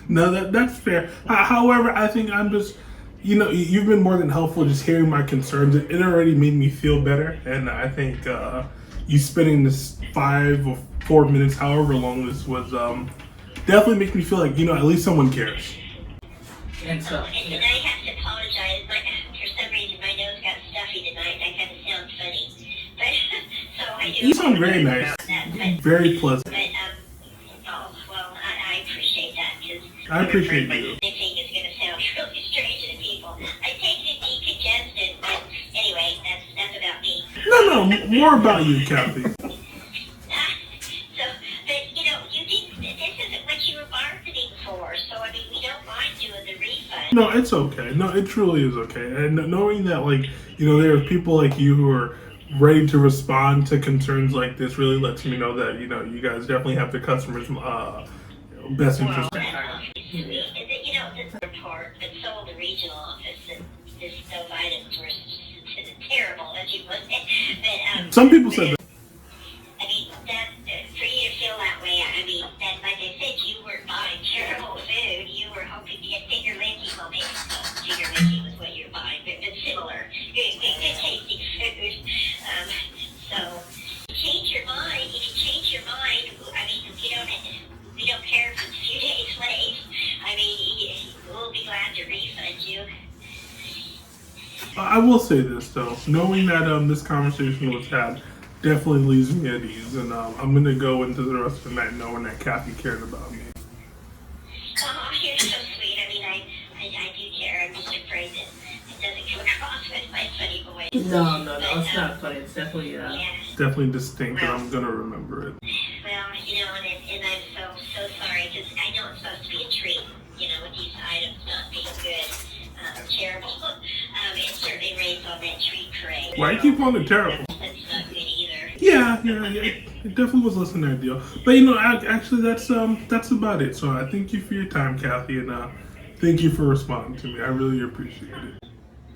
[SPEAKER 2] No, that's fair. However, I think I'm just, you know, you've been more than helpful just hearing my concerns. It already made me feel better, and I think you spending this 5 or 4 minutes, however long this was, definitely makes me feel like, you know, at least someone cares.
[SPEAKER 4] And so,
[SPEAKER 7] And I have to apologize. For some reason, my nose got stuffy tonight. That kind of sounds funny. But, so I do
[SPEAKER 2] You sound very nice,
[SPEAKER 7] apologize about that, but,
[SPEAKER 2] very pleasant.
[SPEAKER 7] oh, well, I appreciate that, because
[SPEAKER 2] I appreciate
[SPEAKER 7] my
[SPEAKER 2] you.
[SPEAKER 7] sniffing is going to sound really strange to people. I take it decongestant, but anyway, that's about me.
[SPEAKER 2] No, more about you, Kathy.
[SPEAKER 7] So, but you know, this isn't what you were bargaining for, so I mean, we don't mind doing the refund.
[SPEAKER 2] No, it's okay. No, it truly is okay. And knowing that, like, you know, there are people like you who are ready to respond to concerns like this really lets me know that, you know, you guys definitely have the customers' best interest.
[SPEAKER 7] You know, this report that sold the regional office that those items were terrible, as you put it. But,
[SPEAKER 2] Some people said that.
[SPEAKER 7] I mean, that for you to feel that way, I mean, that like I said, you were buying terrible food. You were hoping to get Finger Licking. Well, maybe Finger Licking was what you're buying, but similar. Good tasting food. So, change your mind. If you change your mind, I mean, we don't care if it's a few days late. I mean, we'll be glad to refund you.
[SPEAKER 2] I will say this, though. Knowing that this conversation was had definitely leaves me at ease. And I'm going to go into the rest of the night knowing that Kathy cared about me.
[SPEAKER 7] Oh, you're so sweet. I mean, I do care. I'm just afraid that it doesn't come across with my funny voice.
[SPEAKER 4] no, it's not funny. It's definitely,
[SPEAKER 7] Yeah.
[SPEAKER 2] It's definitely distinct, and I'm going to remember it.
[SPEAKER 7] Well, you know, and I'm so sorry, because I know it's supposed to be a treat, you know, with these items not being good or terrible. It certainly rains on that treat parade.
[SPEAKER 2] Why you keep calling it terrible?
[SPEAKER 7] That's not good either.
[SPEAKER 2] Yeah. It definitely was less than ideal. But, you know, actually, that's about it. So I thank you for your time, Kathy, and thank you for responding to me. I really appreciate it.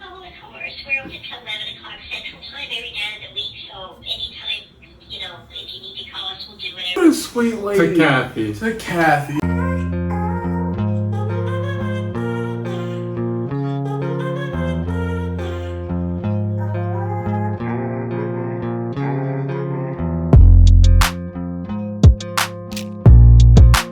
[SPEAKER 7] Oh, of course. We're open till 11 o'clock Central Time every day of the week, so anytime, you know, if you need to call us, we'll do whatever.
[SPEAKER 3] What a sweet lady.
[SPEAKER 1] To Kathy.
[SPEAKER 3] To Kathy.